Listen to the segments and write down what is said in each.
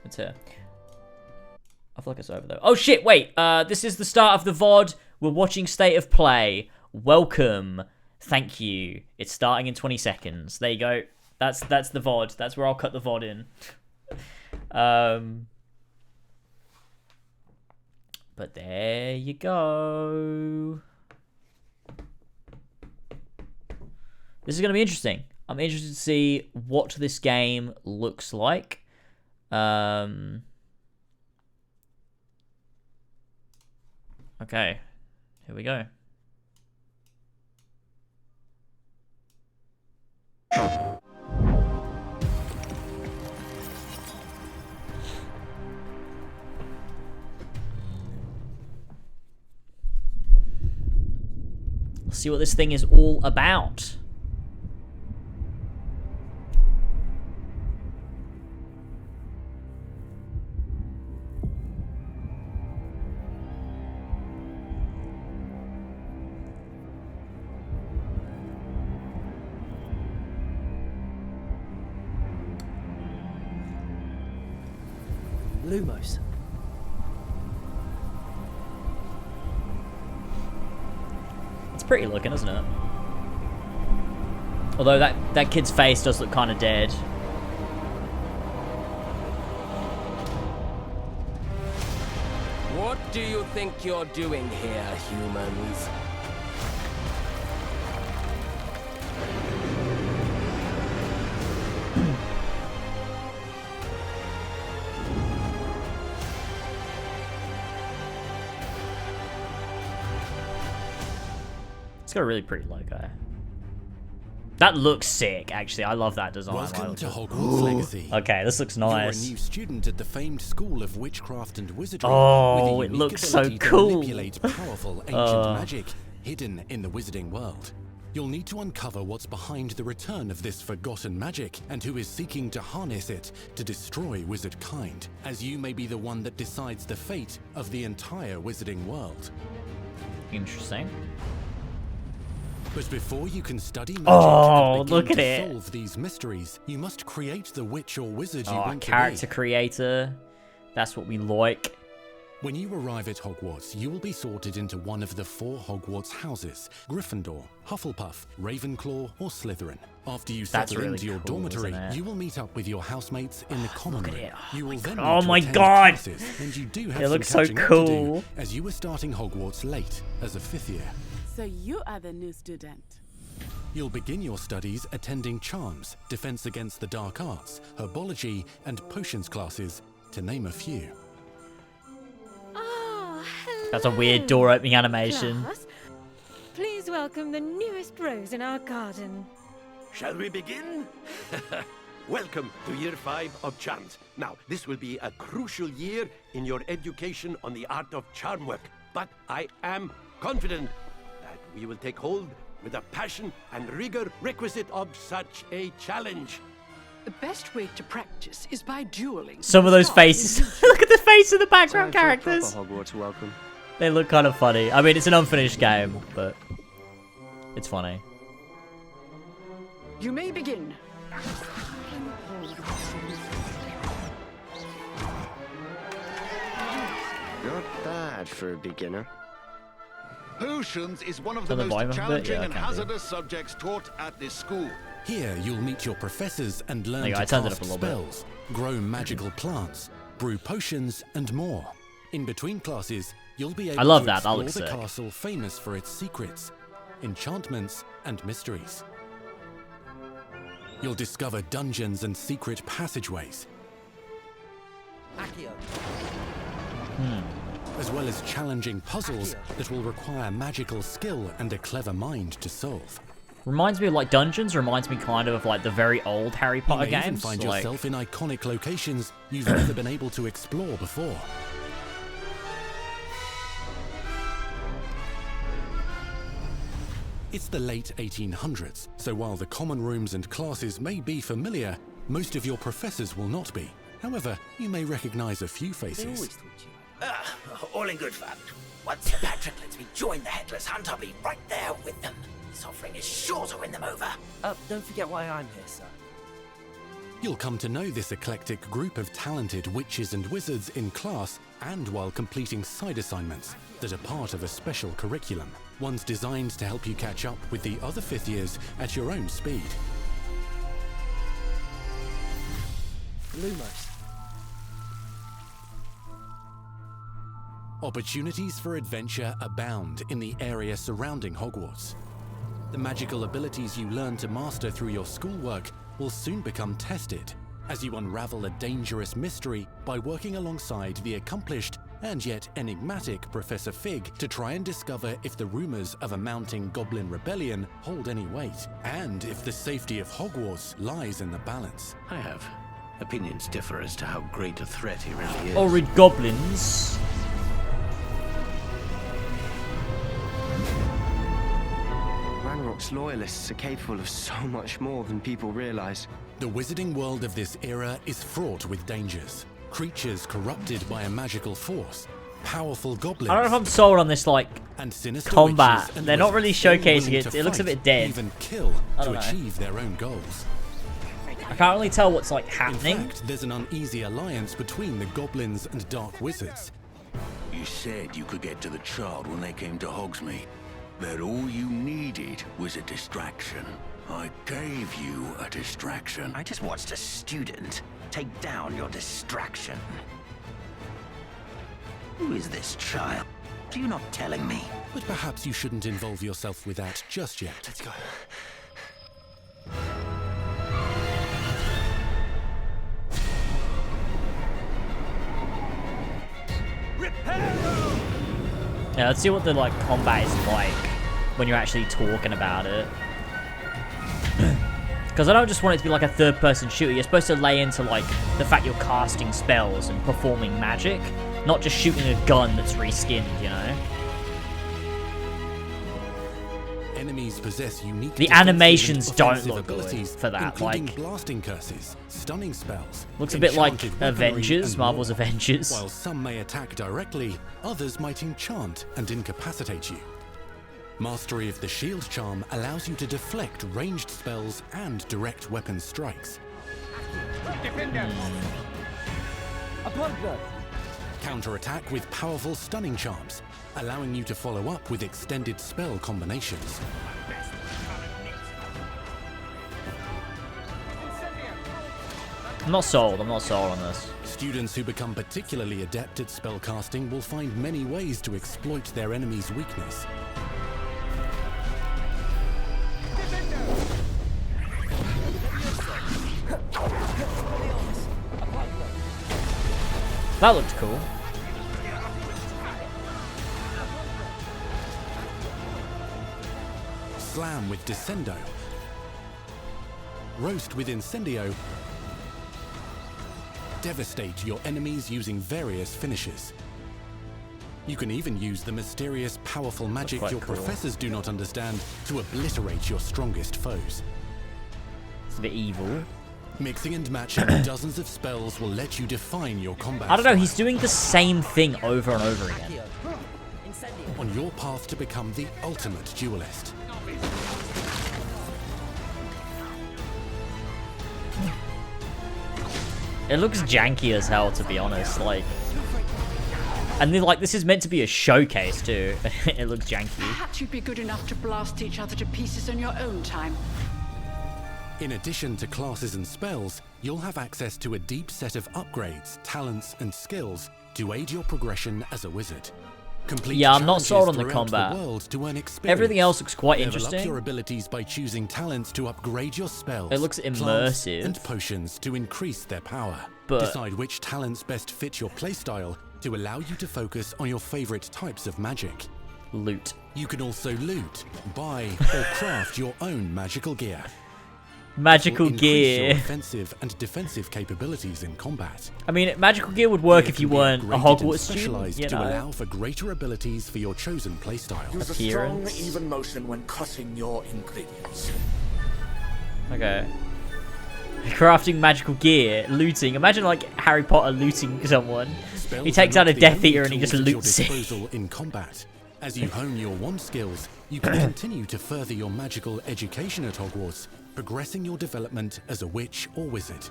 It's here. I feel like it's over though. Oh shit, wait. This is the start of the VOD. We're watching State of Play. Welcome. Thank you. It's starting in 20 seconds. There you go. That's the VOD. That's where I'll cut the VOD in. But there you go. This is going to be interesting. I'm interested to see what this game looks like. Okay, here we go. Let's see what this thing is all about. Lumos. It's pretty looking, isn't it? Although that kid's face does look kind of dead. What do you think you're doing here, humans? It's got a really pretty logo. That looks sick, actually. I love that design. Welcome to Hogwarts Legacy. Okay, this looks nice. You're a new student at the famed School of Witchcraft and Wizardry. Oh, with a it unique looks so ability to cool. manipulate powerful ancient magic hidden in the wizarding world. You'll need to uncover what's behind the return of this forgotten magic and who is seeking to harness it to destroy wizard kind, as you may be the one that decides the fate of the entire wizarding world. Interesting. But before you can study magic Oh, and begin look at to it. solve these mysteries, you must create the witch or wizard you Oh, want character to be. creator. That's what we like. When you arrive at Hogwarts, you will be sorted into one of the 4 Hogwarts houses: Gryffindor, Hufflepuff, Ravenclaw, or Slytherin. After you That's settle really into your cool, dormitory, isn't it? you will meet up with your housemates in the common look at room. it. Oh You will then God. Oh need to my attend God. classes, and you do have It some looks so catching up to do, cool. as you are starting Hogwarts late as a 5th year. So you are the new student. You'll begin your studies attending Charms, Defense Against the Dark Arts, Herbology, and Potions classes, to name a few. Oh, hello. That's a weird door opening animation. Class. Please welcome the newest rose in our garden. Shall we begin? Welcome to Year 5 of Charms. Now, this will be a crucial year in your education on the art of charm work, but I am confident that we will take hold with the passion and rigor requisite of such a challenge. The best way to practice is by dueling. Some of those faces. Look at the face of the background Time for a characters. proper Hogwarts welcome. They look kind of funny. I mean, it's an unfinished game, but it's funny. You may begin. Not bad for a beginner. Potions is one of the Turn the volume most up a bit? challenging Yeah, I and can do. hazardous subjects taught at this school. Here, you'll meet your professors and learn There you go, to I turned it up craft a little bit. spells, grow magical plants, brew potions, and more. In between classes, you'll be able love to that. That explore looks the sick. castle famous for its secrets, enchantments, and mysteries. You'll discover dungeons and secret passageways, as well as challenging puzzles that will require magical skill and a clever mind to solve. Reminds me of like Dungeons. Reminds me kind of like the very old Harry You Potter may even games. find like, yourself in iconic locations you've never been able to explore before. It's the late 1800s, so while the common rooms and classes may be familiar, most of your professors will not be. However, you may recognize a few faces. All in good fun. Once Sir Patrick lets me join the Headless Hunt, I'll be right there with them. This offering is sure to win them over. Don't forget why I'm here, sir. You'll come to know this eclectic group of talented witches and wizards in class and while completing side assignments that are part of a special curriculum, ones designed to help you catch up with the other 5th years at your own speed. Lumos. Opportunities for adventure abound in the area surrounding Hogwarts. The magical abilities you learn to master through your schoolwork will soon become tested as you unravel a dangerous mystery by working alongside the accomplished and yet enigmatic Professor Fig to try and discover if the rumors of a mounting goblin rebellion hold any weight, and if the safety of Hogwarts lies in the balance. I have. Opinions differ as to how great a threat he really is. Or read goblins. Ranrock's loyalists are capable of so much more than people realize. The wizarding world of this era is fraught with dangers. Creatures corrupted by a magical force, powerful goblins. I don't know if I'm sold on this, like, and sinister combat. witches and They're not really wizards, all showcasing willing it. to It looks a fight, bit dead. Even kill I to don't know. achieve their own goals. I can't really tell what's, like, happening. In fact, there's an uneasy alliance between the goblins and dark wizards. You said you could get to the child when they came to Hogsmeade. That all you needed was a distraction. I gave you a distraction. I just watched a student take down your distraction. Who is this child? Are you not telling me? But perhaps you shouldn't involve yourself with that just yet. Let's go. Yeah, let's see what the, like, combat is like when you're actually talking about it. Because I don't just want it to be like a third-person shooter. You're supposed to lay into, like, the fact you're casting spells and performing magic, not just shooting a gun that's reskinned, you know? Enemies possess unique The defensive animations and don't offensive look good abilities, for that, including like- blasting curses, stunning spells. Looks a bit like enchanted weaponry, Avengers, and Marvel's more. Avengers. While some may attack directly, others might enchant and incapacitate you. Mastery of the shield charm allows you to deflect ranged spells and direct weapon strikes. Counterattack with powerful stunning charms, allowing you to follow up with extended spell combinations. I'm not sold on this. Students who become particularly adept at spellcasting will find many ways to exploit their enemy's weakness. That looked cool. Slam with Descendo. Roast with Incendio. Devastate your enemies using various finishes. You can even use the mysterious, powerful magic quite your cool. professors do not understand to obliterate your strongest foes. It's a bit evil. Mixing and matching dozens of spells will let you define your combat I don't know, style. he's doing the same thing over and over again. On your path to become the ultimate duelist. It looks janky as hell, to be honest. Like, and then, like, this is meant to be a showcase too. It looks janky. Perhaps you'd be good enough to blast each other to pieces on your own time. In addition to classes and spells, you'll have access to a deep set of upgrades, talents, and skills to aid your progression as a wizard. Complete Yeah, I'm not challenges sold on the throughout combat. world to earn experience. Everything else looks quite Level interesting. up your abilities by choosing talents to upgrade your spells. It looks plants, immersive. and potions to increase their power. But- Decide which talents best fit your playstyle to allow you to focus on your favorite types of magic. Loot. You can also loot, buy, or craft your own magical gear. Magical Will increase your gear. offensive and defensive capabilities in combat. I mean, magical gear would work Gear if you can be weren't a upgraded and Hogwarts student, specialized you to know? allow for greater abilities for your chosen playstyle. Use a strong, Appearance. even motion when cutting your ingredients. Okay. Crafting magical gear, looting. Imagine, like, Harry Potter looting someone. Spells He takes are out a not the Death only Eater and he just tools at your loots it. disposal in combat. As you hone your wand skills, you can continue to further your magical education at Hogwarts, progressing your development as a witch or wizard.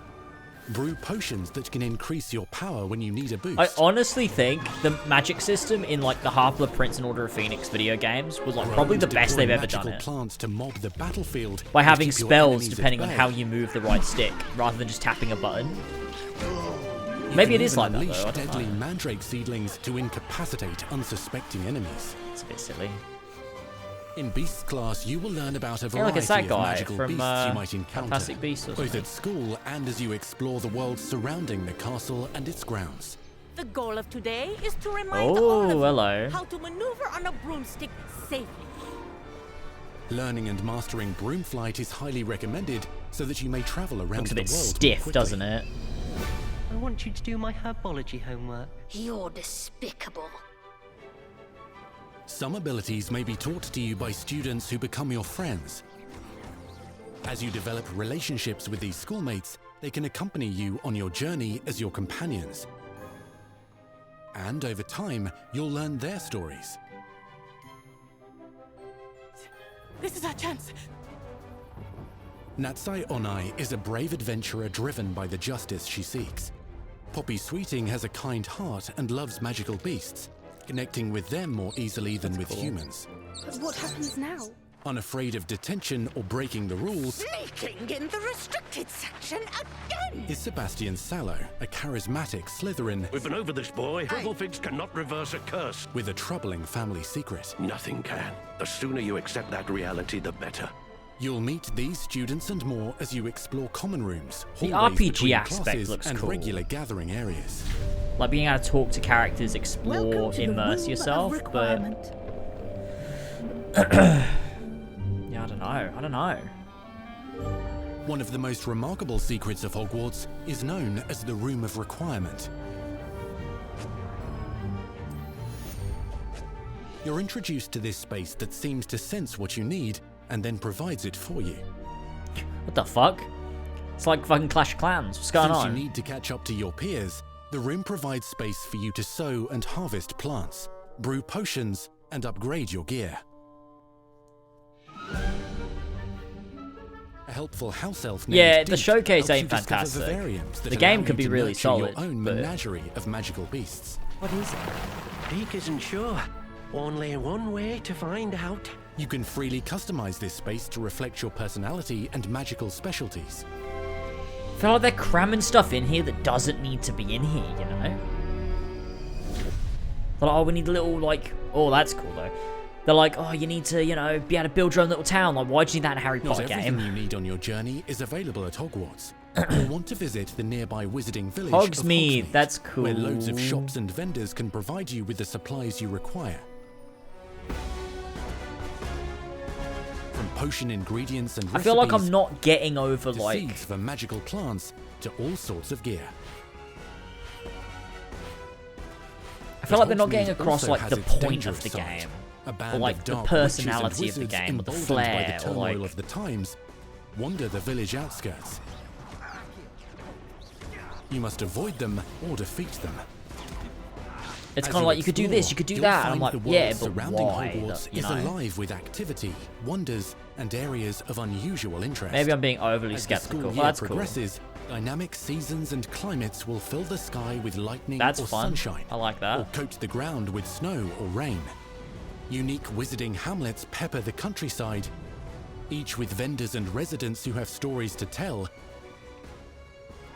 Brew potions that can increase your power when you need a boost. I honestly think the magic system in like the Half-Blood Prince and Order of Phoenix video games was like probably the best they've ever done it. Plants to mob the battlefield by having spells depending on how you move the right stick, rather than just tapping a button. Maybe it is like that, though. I don't deadly know. mandrake seedlings to incapacitate unsuspecting enemies. It's a bit silly. In Beasts class, you will learn about a Yeah, variety look, it's that of guy magical from, beasts you might encounter, Fantastic Beasts or both something. at school and as you explore the world surrounding the castle and its grounds. The goal of today is to remind Oh, all of you hello. how to maneuver on a broomstick safely. Learning and mastering broom flight is highly recommended so that you may travel around Looks a the bit world stiff, quickly. doesn't it? I want you to do my herbology homework. You're despicable. Some abilities may be taught to you by students who become your friends. As you develop relationships with these schoolmates, they can accompany you on your journey as your companions. And over time, you'll learn their stories. This is our chance. Natsai Onai is a brave adventurer driven by the justice she seeks. Poppy Sweeting has a kind heart and loves magical beasts, connecting with them more easily than with humans. But what happens now? Unafraid of detention or breaking the rules, Sneaking in the restricted section again! is Sebastian Sallow, a charismatic Slytherin We've been over this, boy. Hufflefigs cannot reverse a curse. with a troubling family secret. Nothing can. The sooner you accept that reality, the better. You'll meet these students and more as you explore common rooms, The hallways RPG between aspect classes, looks and cool. regular gathering areas. Like being able to talk to characters, explore, Welcome to the immerse room yourself, of but requirement. yeah, I don't know. I don't know. One of the most remarkable secrets of Hogwarts is known as the Room of Requirement. You're introduced to this space that seems to sense what you need and then provides it for you. What the fuck? It's like fucking Clash of Clans. What's going Since on? you need to catch up to your peers, the room provides space for you to sow and harvest plants, brew potions, and upgrade your gear. A helpful house elf named Yeah, the Deek showcase helps you ain't discover fantastic. vivariums that The allow game you could be to really nurture solid, your own but- menagerie of magical beasts. What is it? Deek isn't sure. Only one way to find out. You can freely customize this space to reflect your personality and magical specialties. I feel like they're cramming stuff in here that doesn't need to be in here, you know? They're like, oh, we need a little, like... Oh, that's cool, though. They're like, oh, you need to, you know, be able to build your own little town. Like, why do you need that in a Harry Not Potter everything game? you need on your journey is available at Hogwarts. You'll want to visit the nearby wizarding village Hogsmeade, of Hogsmeade, that's cool. where loads of shops and vendors can provide you with the supplies you require. From potion ingredients and I feel like I'm recipes not getting over, to like... seeds for magical plants to all sorts of gear. I feel like they're not Hogsmeade getting across, also like, has the its point of dangerous the side. game. A band Or, like, of the dark witches and personality of the wizards game, or the emboldened flair, by the or, turmoil like... of the times, wander the village outskirts. You must avoid them or defeat them. It's As kind of like, you could do this, you could do you'll that, and I'm find like, the yeah, world but surrounding why? Hogwarts You is know? alive with activity, wonders, and areas of unusual interest. Maybe I'm being overly As skeptical. the school Well, year that's cool. progresses, dynamic seasons and climates will fill the sky with lightning That's or fun. sunshine, I like that. or coat the ground with snow or rain. Unique wizarding hamlets pepper the countryside, each with vendors and residents who have stories to tell,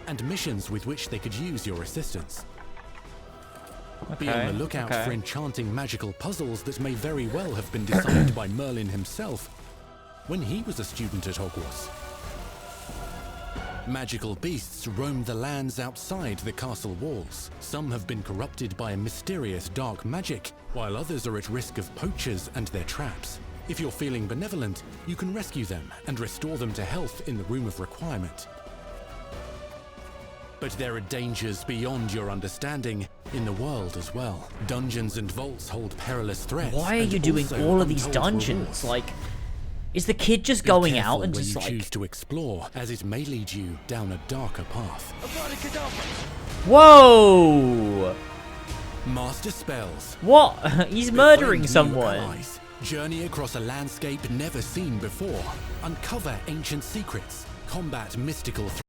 and missions with which they could use your assistance. Be on the lookout for enchanting magical puzzles that may very well have been designed by Merlin himself when he was a student at Hogwarts. Magical beasts roam the lands outside the castle walls. Some have been corrupted by a mysterious dark magic, while others are at risk of poachers and their traps. If you're feeling benevolent, you can rescue them and restore them to health in the Room of Requirement. But there are dangers beyond your understanding in the world as well. Dungeons and vaults hold perilous threats. Why are and you doing also all of these untold dungeons? rewards. Like, is the kid just Be going careful out and when just you like... choose to explore, as it may lead you down a darker path. Whoa! Master spells. What? He's murdering Befriend new someone. allies. Journey across a landscape never seen before. Uncover ancient secrets. Combat mystical threats.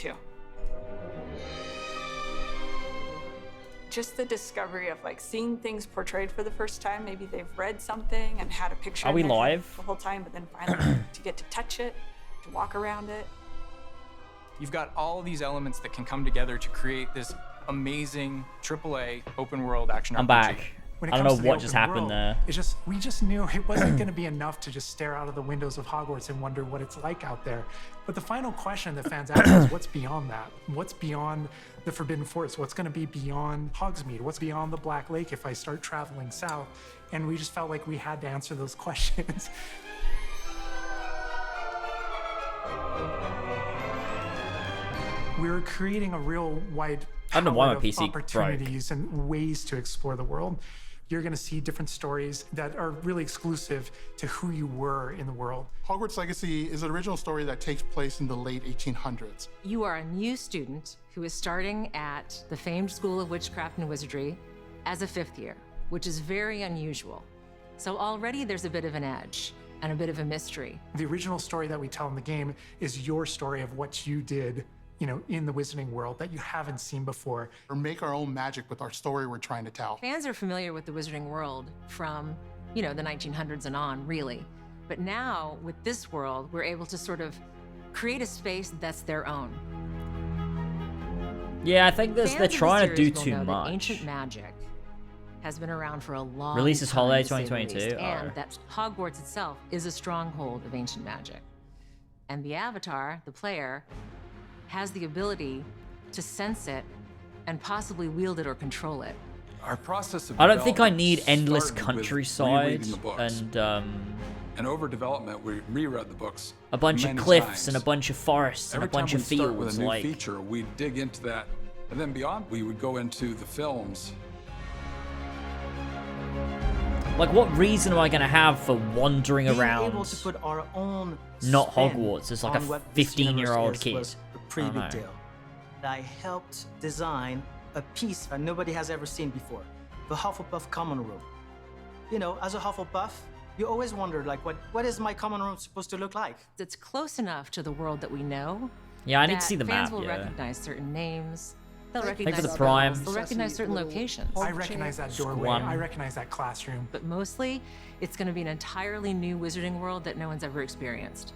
too. Just the discovery of like seeing things portrayed for the first time. Maybe they've read something and had a picture. Are we in their head live? the whole time, but then finally to get to touch it, to walk around it. You've got all these elements that can come together to create this amazing AAA open world action RPG. I'm back. When it I don't comes know to the what just open happened world, there. we just knew it wasn't going to be enough to just stare out of the windows of Hogwarts and wonder what it's like out there. But the final question that fans ask is, what's beyond that? What's beyond the Forbidden Forest? What's going to be beyond Hogsmeade? What's beyond the Black Lake if I start traveling south? And we just felt like we had to answer those questions. We were creating a real wide I don't know why my palette of PC opportunities and ways to explore the world. You're going to see different stories that are really exclusive to who you were in the world. Hogwarts Legacy is an original story that takes place in the late 1800s. You are a new student who is starting at the famed School of Witchcraft and Wizardry as a 5th year, which is very unusual. So already there's a bit of an edge and a bit of a mystery. The original story that we tell in the game is your story of what you did, you know, in the Wizarding world that you haven't seen before. Or make our own magic with our story we're trying to tell. Fans are familiar with the Wizarding world from, you know, the 1900s and on, really. But now, with this world, we're able to sort of create a space that's their own. Yeah, I think they're trying to do too know much. That ancient magic has been around for a long Releases time, holiday to say the 2022. least, and that Hogwarts itself is a stronghold of ancient magic. And the Avatar, the player, has the ability to sense it and possibly wield it or control it. Our process of I don't think I development need endless started with countryside rereading the books. and over development, we reread the books a bunch of many cliffs times. and a bunch of forests and Every a bunch time of we start fields. with a new Like, feature, we dig into that, and then beyond, we would go into the films. what reason am I gonna have for wandering Being around? able to put our own Not spin Hogwarts. It's like on a what this 15-year-old universe is kid. was a pretty I big don't know. deal. I helped design a piece that nobody has ever seen before, the Hufflepuff common room. You know, as a Hufflepuff, you always wondered, like, what is my common room supposed to look like? It's close enough to the world that we know. Yeah, I need to that see the fans map, will yeah. recognize certain names. They'll Thank you recognize for the Prime. spells, They'll recognize certain locations. I recognize that doorway. Squam. I recognize that classroom. But mostly, it's going to be an entirely new Wizarding world that no one's ever experienced.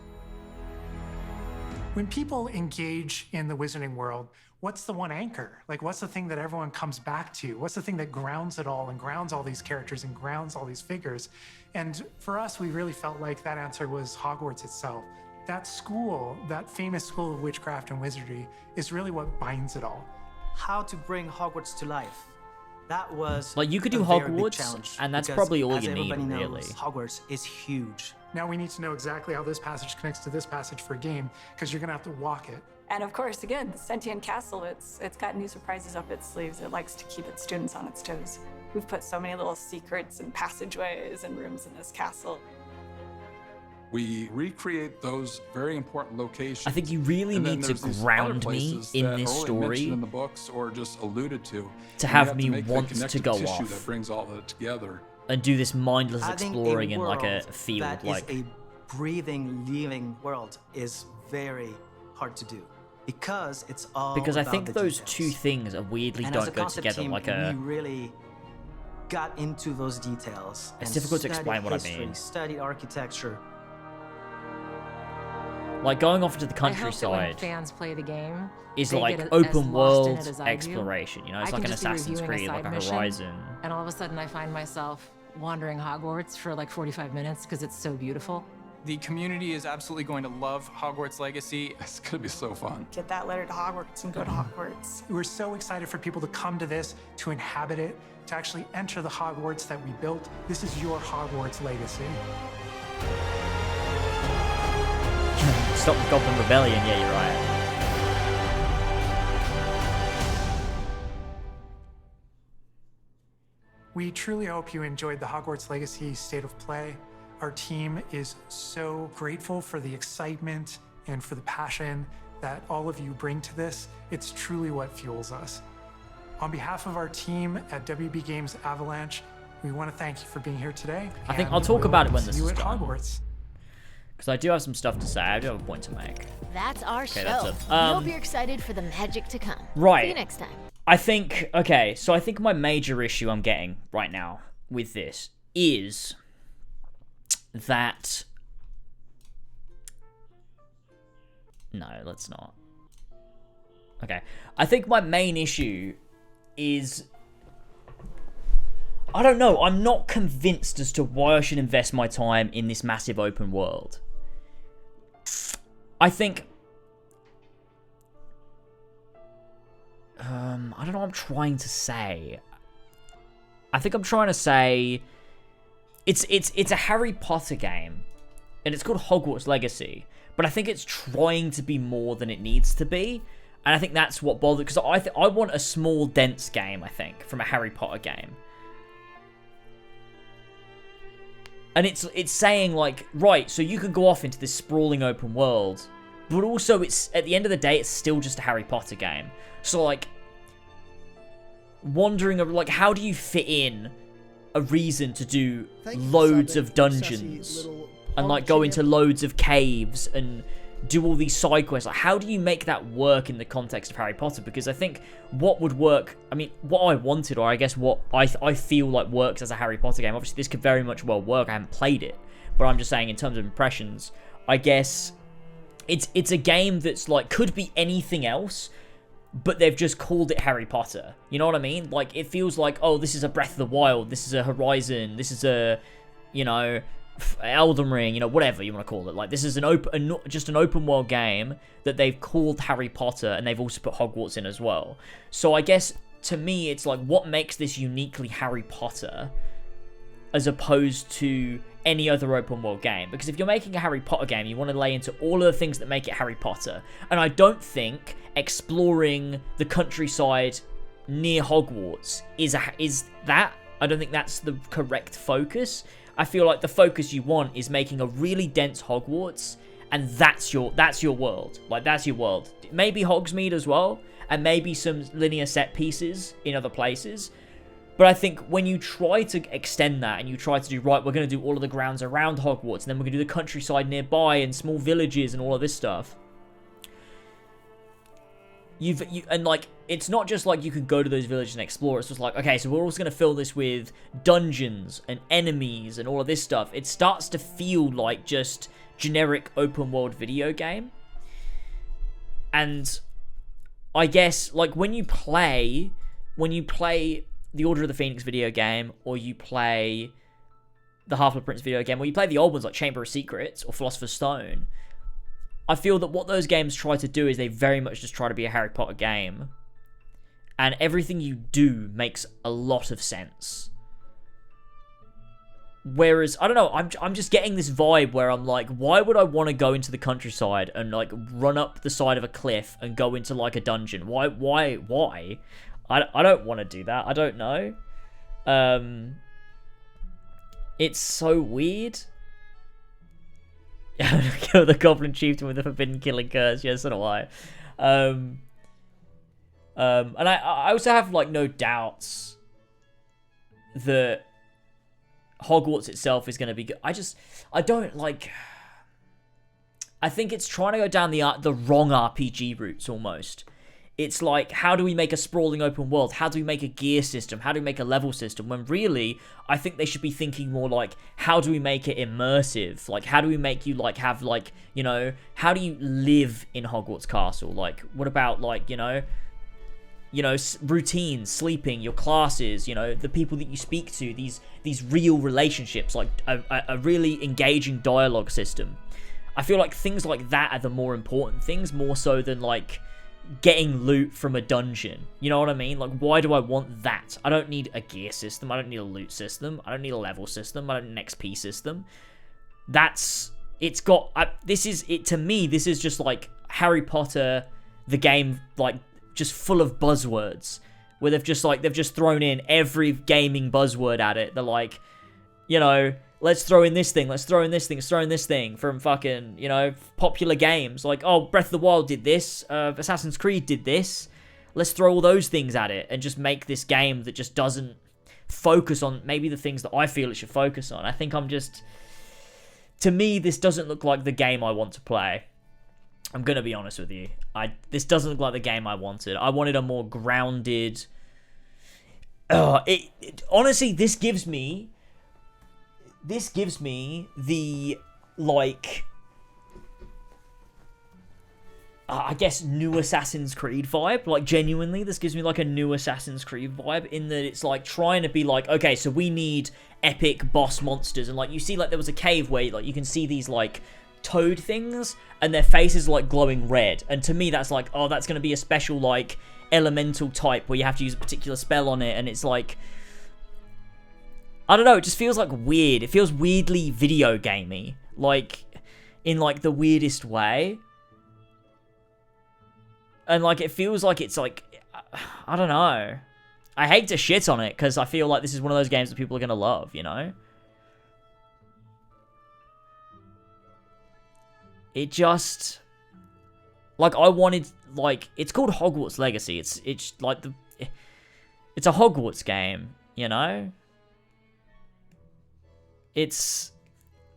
When people engage in the Wizarding world, what's the one anchor? Like, what's the thing that everyone comes back to? What's the thing that grounds it all and grounds all these characters and grounds all these figures? And for us, we really felt like that answer was Hogwarts itself. That school, that famous School of Witchcraft and Wizardry, is really what binds it all. How to bring Hogwarts to life. That was Like, you could do a very big Hogwarts, challenge, and that's because probably all as you need, everybody knows, really. Hogwarts is huge. Now we need to know exactly how this passage connects to this passage for a game, because you're gonna have to walk it. And of course, again, the Sentient Castle, it's got new surprises up its sleeves. It likes to keep its students on its toes. We've put so many little secrets and passageways and rooms in this castle. We recreate those very important locations. I think you really and then need to there's these ground other me places in that this are only story mentioned in the books or just alluded to. to And have you me make the want to connective go tissue off. that brings all that together. And do this mindless Adding exploring in like a world field, that like is a breathing, living world is very hard to do because it's all because I about think the those details. two things are weirdly And as a don't go concept together. team, Like we a really got into those details. It's and difficult to studied explain what I history, mean. Studied architecture. like going off into the I hope that when countryside fans play the game, is they like get as open lost in world it as I do. exploration. You know, it's I like can an just be Assassin's reviewing Creed, like side a mission, Horizon. And all of a sudden, I find myself wandering Hogwarts for like 45 minutes because it's so beautiful. The community is absolutely going to love Hogwarts Legacy. It's going to be so fun. Get that letter to Hogwarts and go to Hogwarts. We're so excited for people to come to this, to inhabit it, to actually enter the Hogwarts that we built. This is your Hogwarts legacy. Stop the Goblin Rebellion, yeah, you're right. We truly hope you enjoyed the Hogwarts Legacy State of Play. Our team is so grateful for the excitement and for the passion that all of you bring to this. It's truly what fuels us. On behalf of our team at WB Games Avalanche, we want to thank you for being here today. I think and I'll talk we'll about it when see this you is at done. Hogwarts. Because I do have some stuff to say. I do have a point to make. That's our Okay, show. that's it. We hope you're excited for the magic to come. Right. See you next time. I think, okay, so I think my major issue I'm getting right now with this is that... No, let's not. Okay. I think my main issue is... I don't know, I'm not convinced as to why I should invest my time in this massive open world. I think... I don't know what I'm trying to say. I think I'm trying to say... It's a Harry Potter game. And it's called Hogwarts Legacy. But I think it's trying to be more than it needs to be. And I think that's what bothers... Because I want a small, dense game, I think, from a Harry Potter game. And it's saying, like, right, so you can go off into this sprawling open world, but also it's, at the end of the day, it's still just a Harry Potter game. So, like, wandering, like, how do you fit in a reason to do loads of dungeons and, like, go into loads of caves and do all these side quests? Like, how do you make that work in the context of Harry Potter? Because I think what would work, I mean, what I wanted, or I guess what I feel like works as a Harry Potter game, obviously this could very much well work, I haven't played it, but I'm just saying in terms of impressions, I guess it's a game that's like, could be anything else, but they've just called it Harry Potter, you know what I mean? Like, it feels like, oh, this is a Breath of the Wild, this is a Horizon, this is a, you know, Elden Ring, you know, whatever you want to call it. Like, this is just an open world game that they've called Harry Potter, and they've also put Hogwarts in as well. So I guess, to me, it's like, what makes this uniquely Harry Potter as opposed to any other open world game? Because if you're making a Harry Potter game, you want to lay into all of the things that make it Harry Potter. And I don't think exploring the countryside near Hogwarts is that. I don't think that's the correct focus. I feel like the focus you want is making a really dense Hogwarts, and that's your world. Like, that's your world. Maybe Hogsmeade as well, and maybe some linear set pieces in other places. But I think when you try to extend that, and you try to do, right, we're going to do all of the grounds around Hogwarts, and then we're going to do the countryside nearby, and small villages, and all of this stuff. And like, it's not just like you can go to those villages and explore. It's just like, okay, so we're also going to fill this with dungeons and enemies and all of this stuff. It starts to feel like just generic open world video game. And I guess, like, when you play the Order of the Phoenix video game, or you play the Half-Blood Prince video game, or you play the old ones like Chamber of Secrets or Philosopher's Stone, I feel that what those games try to do is they very much just try to be a Harry Potter game. And everything you do makes a lot of sense. Whereas, I don't know, I'm just getting this vibe where I'm like, why would I want to go into the countryside and, like, run up the side of a cliff and go into, like, a dungeon? Why? I don't want to do that. I don't know. It's so weird. Kill the Goblin Chieftain with the Forbidden Killing Curse. Yeah, so do I. And I also have, like, no doubts that Hogwarts itself is going to be good. I don't, like... I think it's trying to go down the wrong RPG routes, almost. It's like, how do we make a sprawling open world? How do we make a gear system? How do we make a level system? When really, I think they should be thinking more like, how do we make it immersive? Like, how do we make you, like, have, like, you know, how do you live in Hogwarts Castle? Like, what about, like, you know, routines, sleeping, your classes, you know, the people that you speak to, these real relationships, like a really engaging dialogue system. I feel like things like that are the more important things, more so than, like, getting loot from a dungeon. You know what I mean? Like, why do I want that? I don't need a gear system. I don't need a loot system. I don't need a level system. I don't need an XP system. To me, this is just like Harry Potter, the game, like, just full of buzzwords, where they've just thrown in every gaming buzzword at it. They're like, you know, let's throw in this thing, let's throw in this thing, let's throw in this thing from fucking, you know, popular games. Like, oh, Breath of the Wild did this, Assassin's Creed did this. Let's throw all those things at it and just make this game that just doesn't focus on maybe the things that I feel it should focus on. I think to to me, this doesn't look like the game I want to play. I'm gonna be honest with you. This doesn't look like the game I wanted. I wanted a more grounded. Honestly, this gives me the like. I guess new Assassin's Creed vibe. Like, genuinely, this gives me like a new Assassin's Creed vibe in that it's like trying to be like, okay, so we need epic boss monsters, and like you see, like there was a cave where like you can see these like toad things and their faces are like glowing red, and to me that's like, oh, that's going to be a special like elemental type where you have to use a particular spell on it, and it's like, I don't know, it just feels like weird. It feels weirdly video gamey, like in like the weirdest way, and like it feels like it's like, I don't know, I hate to shit on it because I feel like this is one of those games that people are going to love, you know? It just, like, I wanted, like, it's called Hogwarts Legacy. It's like it's a Hogwarts game, you know?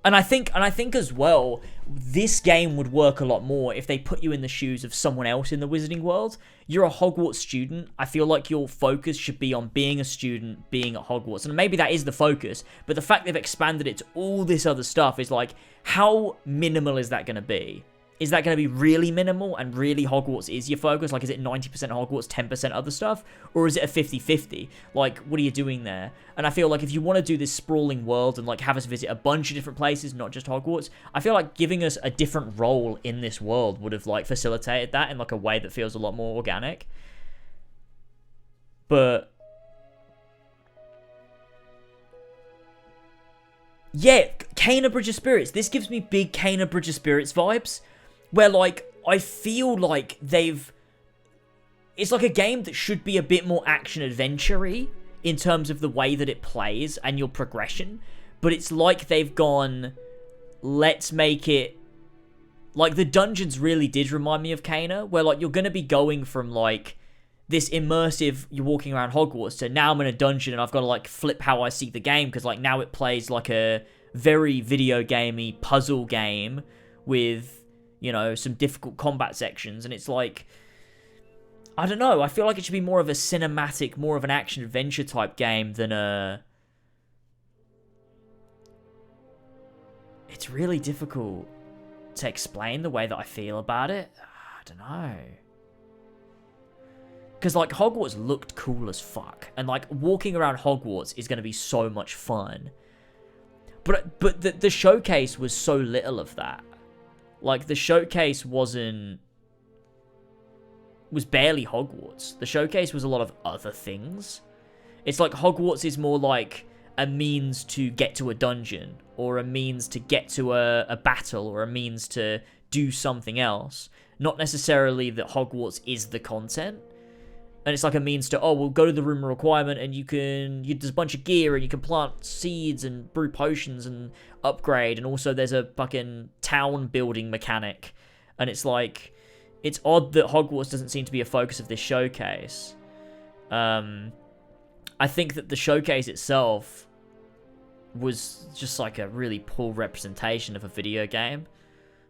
And I think as well, this game would work a lot more if they put you in the shoes of someone else in the Wizarding World. You're a Hogwarts student. I feel like your focus should be on being a student, being at Hogwarts. And maybe that is the focus, but the fact they've expanded it to all this other stuff is like, how minimal is that going to be? Is that going to be really minimal and really Hogwarts is your focus? Like, is it 90% Hogwarts, 10% other stuff? Or is it a 50-50? Like, what are you doing there? And I feel like if you want to do this sprawling world and, like, have us visit a bunch of different places, not just Hogwarts, I feel like giving us a different role in this world would have, like, facilitated that in, like, a way that feels a lot more organic. But yeah, Kena Bridge of Spirits. This gives me big Kena Bridge of Spirits vibes. Where, like, I feel like it's like a game that should be a bit more action-adventure-y in terms of the way that it plays and your progression. But it's like they've gone, let's make it... Like, the dungeons really did remind me of Kena, where, like, you're going to be going from, like, this immersive, you're walking around Hogwarts, to now I'm in a dungeon and I've got to, like, flip how I see the game, because, like, now it plays like a very video gamey puzzle game with, you know, some difficult combat sections, and it's like, I don't know, I feel like it should be more of a cinematic, more of an action-adventure type game than a... It's really difficult to explain the way that I feel about it. I don't know. Because, like, Hogwarts looked cool as fuck, and, like, walking around Hogwarts is going to be so much fun. But the showcase was so little of that. Like, the showcase was barely Hogwarts. The showcase was a lot of other things. It's like Hogwarts is more like a means to get to a dungeon, or a means to get to a battle, or a means to do something else. Not necessarily that Hogwarts is the content. And it's like a means to, oh, we'll go to the room of requirement and there's a bunch of gear and you can plant seeds and brew potions and upgrade. And also there's a fucking town building mechanic. And it's like, it's odd that Hogwarts doesn't seem to be a focus of this showcase. I think that the showcase itself was just like a really poor representation of a video game.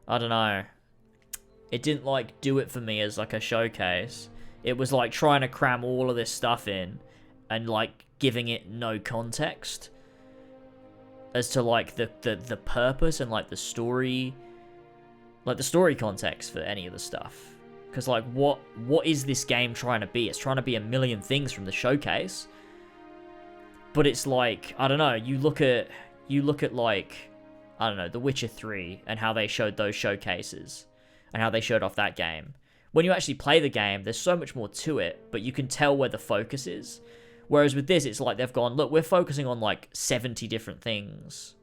I don't know. It didn't like do it for me as like a showcase. It was like trying to cram all of this stuff in and like giving it no context as to like the purpose and like the story context for any of the stuff. Because like what is this game trying to be? It's trying to be a million things from the showcase. But it's like, I don't know, you look at like, I don't know, The Witcher 3 and how they showed those showcases and how they showed off that game. When you actually play the game, there's so much more to it, but you can tell where the focus is. Whereas with this, it's like they've gone, look, we're focusing on like 70 different things.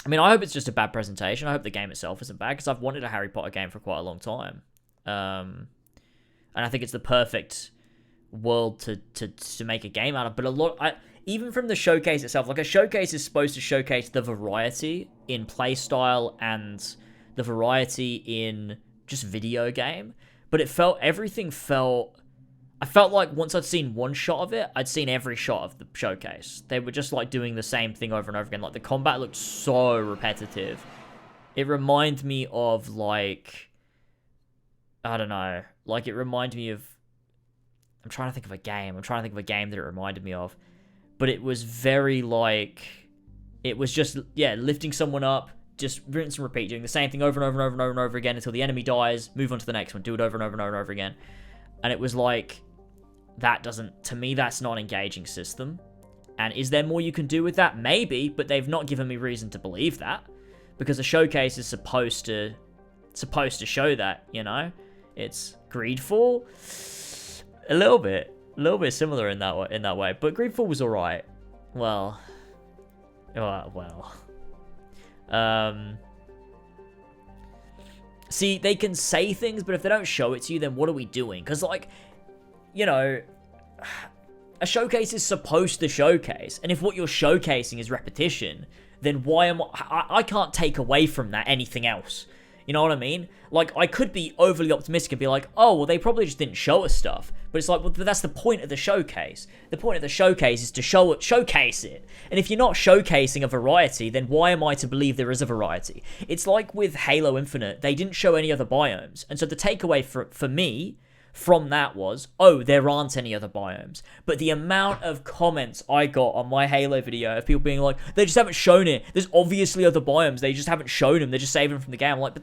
I mean, I hope it's just a bad presentation. I hope the game itself isn't bad, because I've wanted a Harry Potter game for quite a long time. And I think it's the perfect world to make a game out of. But even from the showcase itself, like a showcase is supposed to showcase the variety in playstyle and the variety in just video game, but everything felt, I felt like once I'd seen one shot of it, I'd seen every shot of the showcase. They were just like doing the same thing over and over again. Like the combat looked so repetitive. It reminded me of like, I don't know, like it reminded me of, I'm trying to think of a game. I'm trying to think of a game that it reminded me of. But it was very like, it was just, yeah, lifting someone up, just rinse and repeat, doing the same thing over and over and over and over and over again until the enemy dies, move on to the next one, do it over and over and over and over again. And it was like, that doesn't, to me, that's not an engaging system. And is there more you can do with that? Maybe, but they've not given me reason to believe that. Because a showcase is supposed to show that, you know? It's Greedfall. A little bit similar in that way. But Greedfall was alright. Well. See, they can say things, but if they don't show it to you, then what are we doing? Because, like, you know, a showcase is supposed to showcase. And if what you're showcasing is repetition, then why am I can't take away from that anything else. You know what I mean? Like, I could be overly optimistic and be like, oh, well, they probably just didn't show us stuff. But it's like, well, that's the point of the showcase. The point of the showcase is to showcase it. And if you're not showcasing a variety, then why am I to believe there is a variety? It's like with Halo Infinite, they didn't show any other biomes. And so the takeaway for me from that was, oh, there aren't any other biomes. But the amount of comments I got on my Halo video of people being like, they just haven't shown it. There's obviously other biomes. They just haven't shown them. They're just saving them from the game. I'm like,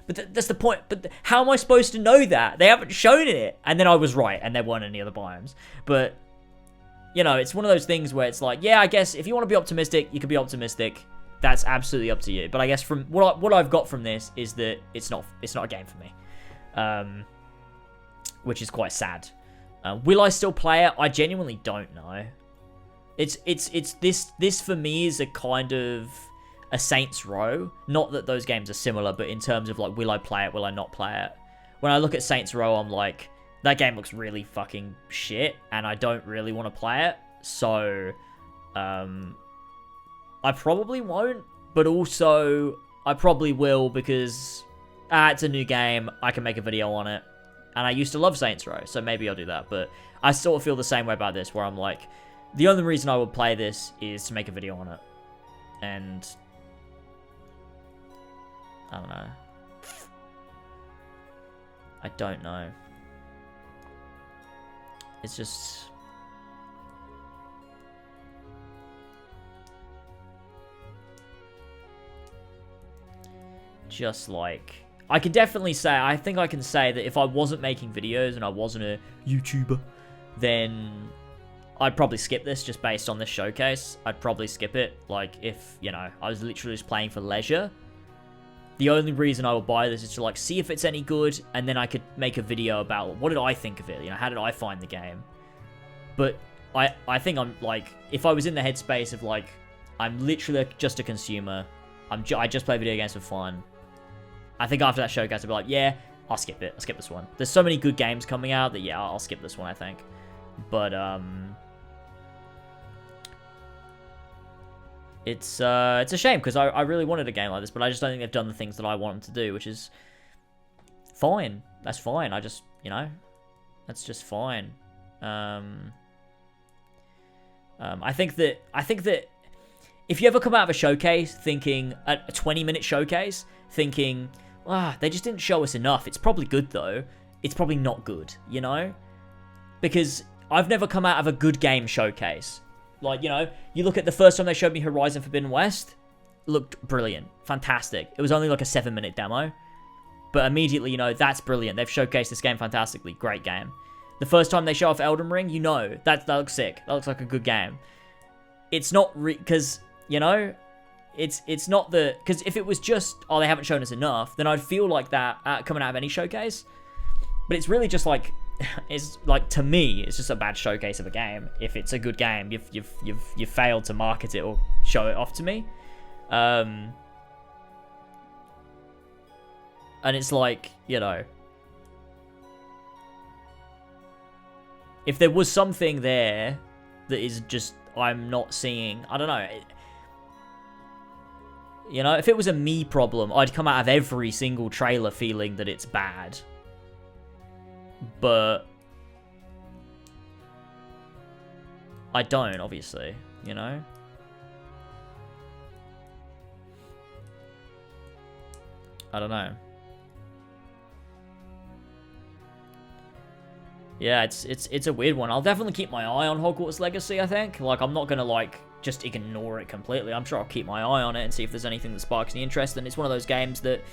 but that's the point. But how am I supposed to know that? They haven't shown it. And then I was right, and there weren't any other biomes. But, you know, it's one of those things where it's like, yeah, I guess if you want to be optimistic, you can be optimistic. That's absolutely up to you. But I guess from what I've got from this is that it's not a game for me. Which is quite sad. Will I still play it? I genuinely don't know. It's this for me is a kind of a Saints Row. Not that those games are similar, but in terms of like, will I play it? Will I not play it? When I look at Saints Row, I'm like, that game looks really fucking shit, and I don't really want to play it. So, I probably won't, but also I probably will because it's a new game. I can make a video on it. And I used to love Saints Row, so maybe I'll do that. But I sort of feel the same way about this, where I'm like, the only reason I would play this is to make a video on it. And I don't know. I don't know. It's just like, I can definitely say, I think I can say that if I wasn't making videos and I wasn't a YouTuber, then I'd probably skip this just based on this showcase. I'd probably skip it. Like, if, you know, I was literally just playing for leisure, the only reason I would buy this is to, like, see if it's any good, and then I could make a video about what did I think of it, you know, how did I find the game? But I think I'm, like, if I was in the headspace of, like, I'm literally just a consumer, I just play video games for fun, I think after that showcase, I'd be like, yeah, I'll skip it. I'll skip this one. There's so many good games coming out that, yeah, I'll skip this one, I think. But, it's a shame, because I really wanted a game like this, but I just don't think they've done the things that I want them to do, which is fine. That's fine. I just, you know, that's just fine. I think that if you ever come out of a showcase thinking, a 20-minute showcase, thinking, they just didn't show us enough. It's probably good, though. It's probably not good, you know? Because I've never come out of a good game showcase. Like, you know, you look at the first time they showed me Horizon Forbidden West, looked brilliant. Fantastic. It was only like a 7-minute demo. But immediately, you know, that's brilliant. They've showcased this game fantastically. Great game. The first time they show off Elden Ring, you know, that looks sick. That looks like a good game. It's not because, you know, it's not the, because if it was just, oh, they haven't shown us enough, then I'd feel like that coming out of any showcase. But it's really just like, it's like, to me, it's just a bad showcase of a game. If it's a good game, you've failed to market it or show it off to me. And it's like, you know, if there was something there that is just, I'm not seeing, I don't know. You know, if it was a me problem, I'd come out of every single trailer feeling that it's bad. But I don't, obviously, you know? I don't know. Yeah, it's a weird one. I'll definitely keep my eye on Hogwarts Legacy, I think. Like, I'm not gonna, like, just ignore it completely. I'm sure I'll keep my eye on it and see if there's anything that sparks any interest. And it's one of those games that,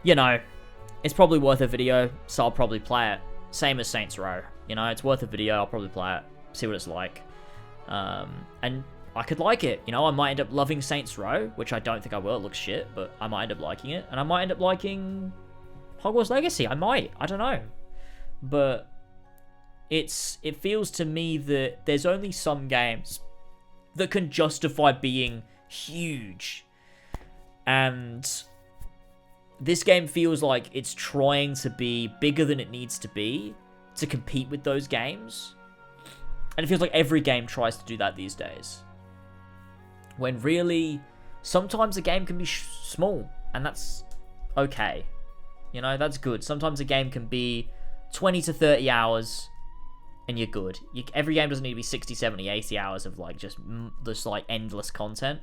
you know, it's probably worth a video, so I'll probably play it. Same as Saints Row. You know, it's worth a video, I'll probably play it, see what it's like. And I could like it. You know, I might end up loving Saints Row, which I don't think I will. It looks shit, but I might end up liking it. And I might end up liking Hogwarts Legacy. I might. I don't know. But it feels to me that there's only some games that can justify being huge. And this game feels like it's trying to be bigger than it needs to be to compete with those games. And it feels like every game tries to do that these days. When really, sometimes a game can be small, and that's okay. You know, that's good. Sometimes a game can be 20 to 30 hours, and you're good. Every game doesn't need to be 60, 70, 80 hours of, like, just like, endless content.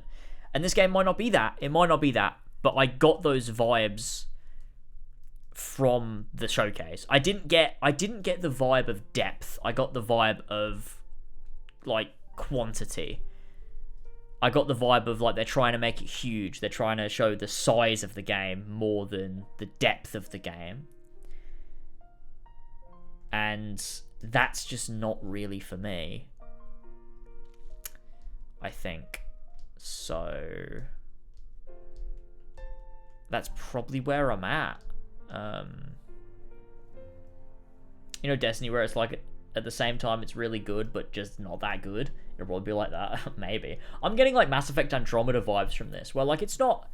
And this game might not be that. It might not be that. But I got those vibes from the showcase. I didn't get the vibe of depth. I got the vibe of, like, quantity. I got the vibe of, like, they're trying to make it huge. They're trying to show the size of the game more than the depth of the game. And that's just not really for me, I think. So that's probably where I'm at. You know, Destiny, where it's like at the same time it's really good, but just not that good. It'll probably be like that. Maybe. I'm getting, like, Mass Effect Andromeda vibes from this, where, like, it's not...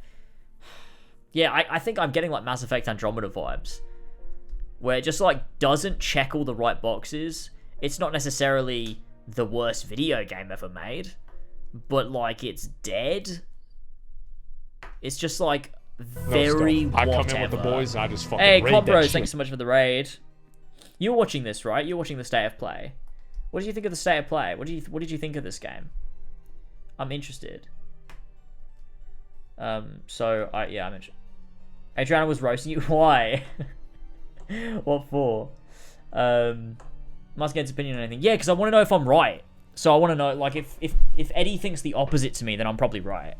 Yeah, I think I'm getting, like, Mass Effect Andromeda vibes, where it just, like, doesn't check all the right boxes. It's not necessarily the worst video game ever made, but, like, it's dead. It's just, like, very I whatever. come in with the boys and I just fucking Hey, raid that Combros, shit. thank you so much for the raid. You're watching this, right? You're watching the State of Play. What did you think of the State of Play? What did you think of this game? I'm interested. I'm interested. Adriana was roasting you. Why? What for? Must get his opinion on anything. Yeah, because I want to know if I'm right. So I want to know, like, if Eddie thinks the opposite to me, then I'm probably right.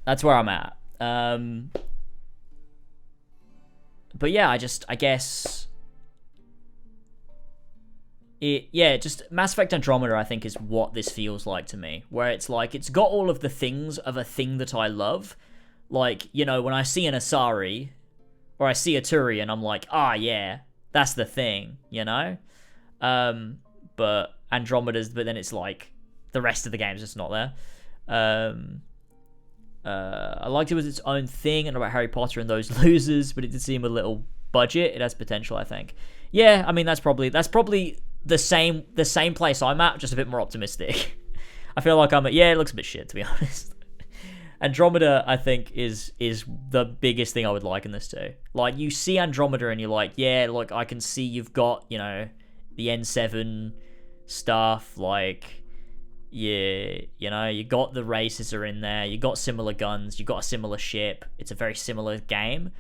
That's where I'm at. But yeah, I guess just Mass Effect Andromeda, I think, is what this feels like to me. Where it's like, it's got all of the things of a thing that I love. Like, you know, when I see an Asari, or I see a Turian, I'm like, yeah, that's the thing, you know? But Andromeda's, but then it's like, the rest of the game's just not there. I liked it was its own thing, and about Harry Potter and those losers, but it did seem a little budget. It has potential, I think. Yeah, I mean, that's probably the same place I'm at, just a bit more optimistic. I feel like I'm at, it looks a bit shit, to be honest. Andromeda, I think, is the biggest thing I would like in this too. Like, you see Andromeda and you're like, yeah, look, I can see you've got, you know, the N7 stuff, like, yeah, you know, you got the races are in there, you got similar guns, you got a similar ship, it's a very similar game,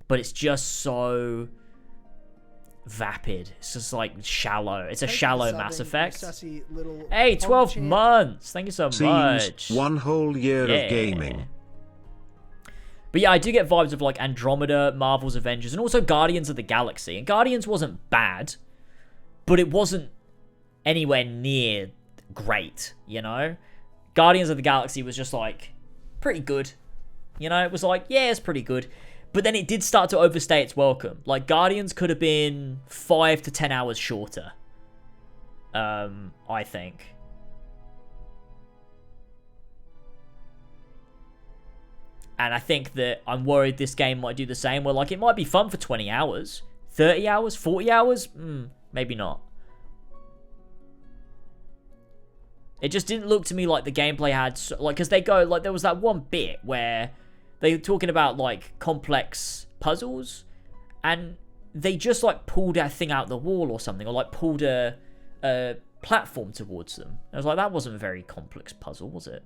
but it's just so vapid. It's just, like, shallow. It's a shallow Mass Effect. Hey, 12 months! Thank you so much. One whole year of gaming. But yeah, I do get vibes of, like, Andromeda, Marvel's Avengers, and also Guardians of the Galaxy. And Guardians wasn't bad, but it wasn't anywhere near great, you know? Guardians of the Galaxy was just, like, pretty good. You know, it was like, yeah, it's pretty good. But then it did start to overstay its welcome. Like, Guardians could have been 5 to 10 hours shorter. I think. And I think that I'm worried this game might do the same, where, like, it might be fun for 20 hours. 30 hours? 40 hours? Maybe not. It just didn't look to me like the gameplay had, like, because they go, like, there was that one bit where they were talking about, like, complex puzzles, and they just like pulled a thing out the wall or something, or like pulled a platform towards them. I was like, that wasn't a very complex puzzle, was it?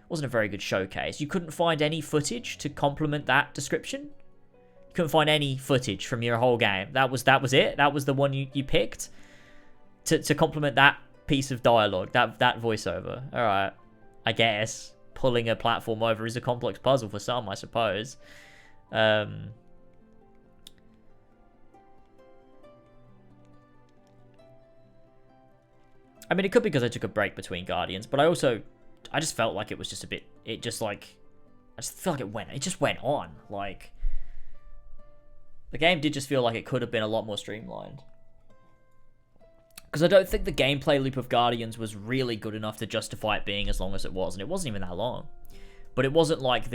Wasn't a very good showcase. You couldn't find any footage to complement that description. You couldn't find any footage from your whole game. That was it. That was the one you picked to complement that piece of dialogue, that voiceover. All right, I guess pulling a platform over is a complex puzzle for some, I suppose. I mean, it could be because I took a break between Guardians, but I just felt like it was just a bit, I just feel like it just went on. Like, the game did just feel like it could have been a lot more streamlined. Because I don't think the gameplay loop of Guardians was really good enough to justify it being as long as it was, and it wasn't even that long. But it wasn't like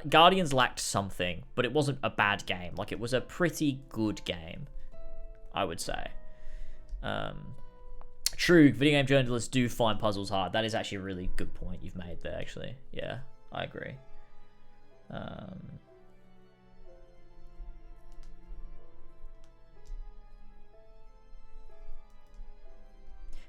Guardians lacked something, but it wasn't a bad game. Like, it was a pretty good game, I would say. True, video game journalists do find puzzles hard. That is actually a really good point you've made there, actually. Yeah, I agree.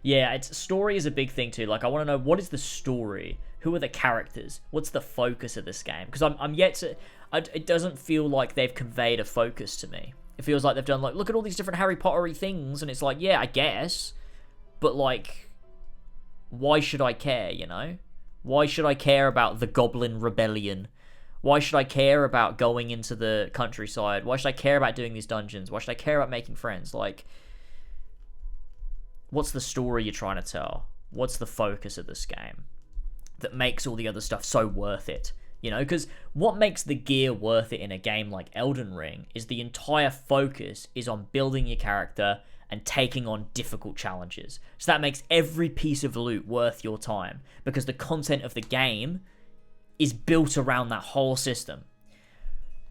Yeah, story is a big thing too. Like, I want to know, what is the story? Who are the characters? What's the focus of this game? Because I'm yet to... it doesn't feel like they've conveyed a focus to me. It feels like they've done, like, look at all these different Harry Potter-y things, and it's like, yeah, I guess... But, like, why should I care, you know? Why should I care about the Goblin Rebellion? Why should I care about going into the countryside? Why should I care about doing these dungeons? Why should I care about making friends? Like, what's the story you're trying to tell? What's the focus of this game that makes all the other stuff so worth it? You know, because what makes the gear worth it in a game like Elden Ring is the entire focus is on building your character and taking on difficult challenges. So that makes every piece of loot worth your time, because the content of the game is built around that whole system.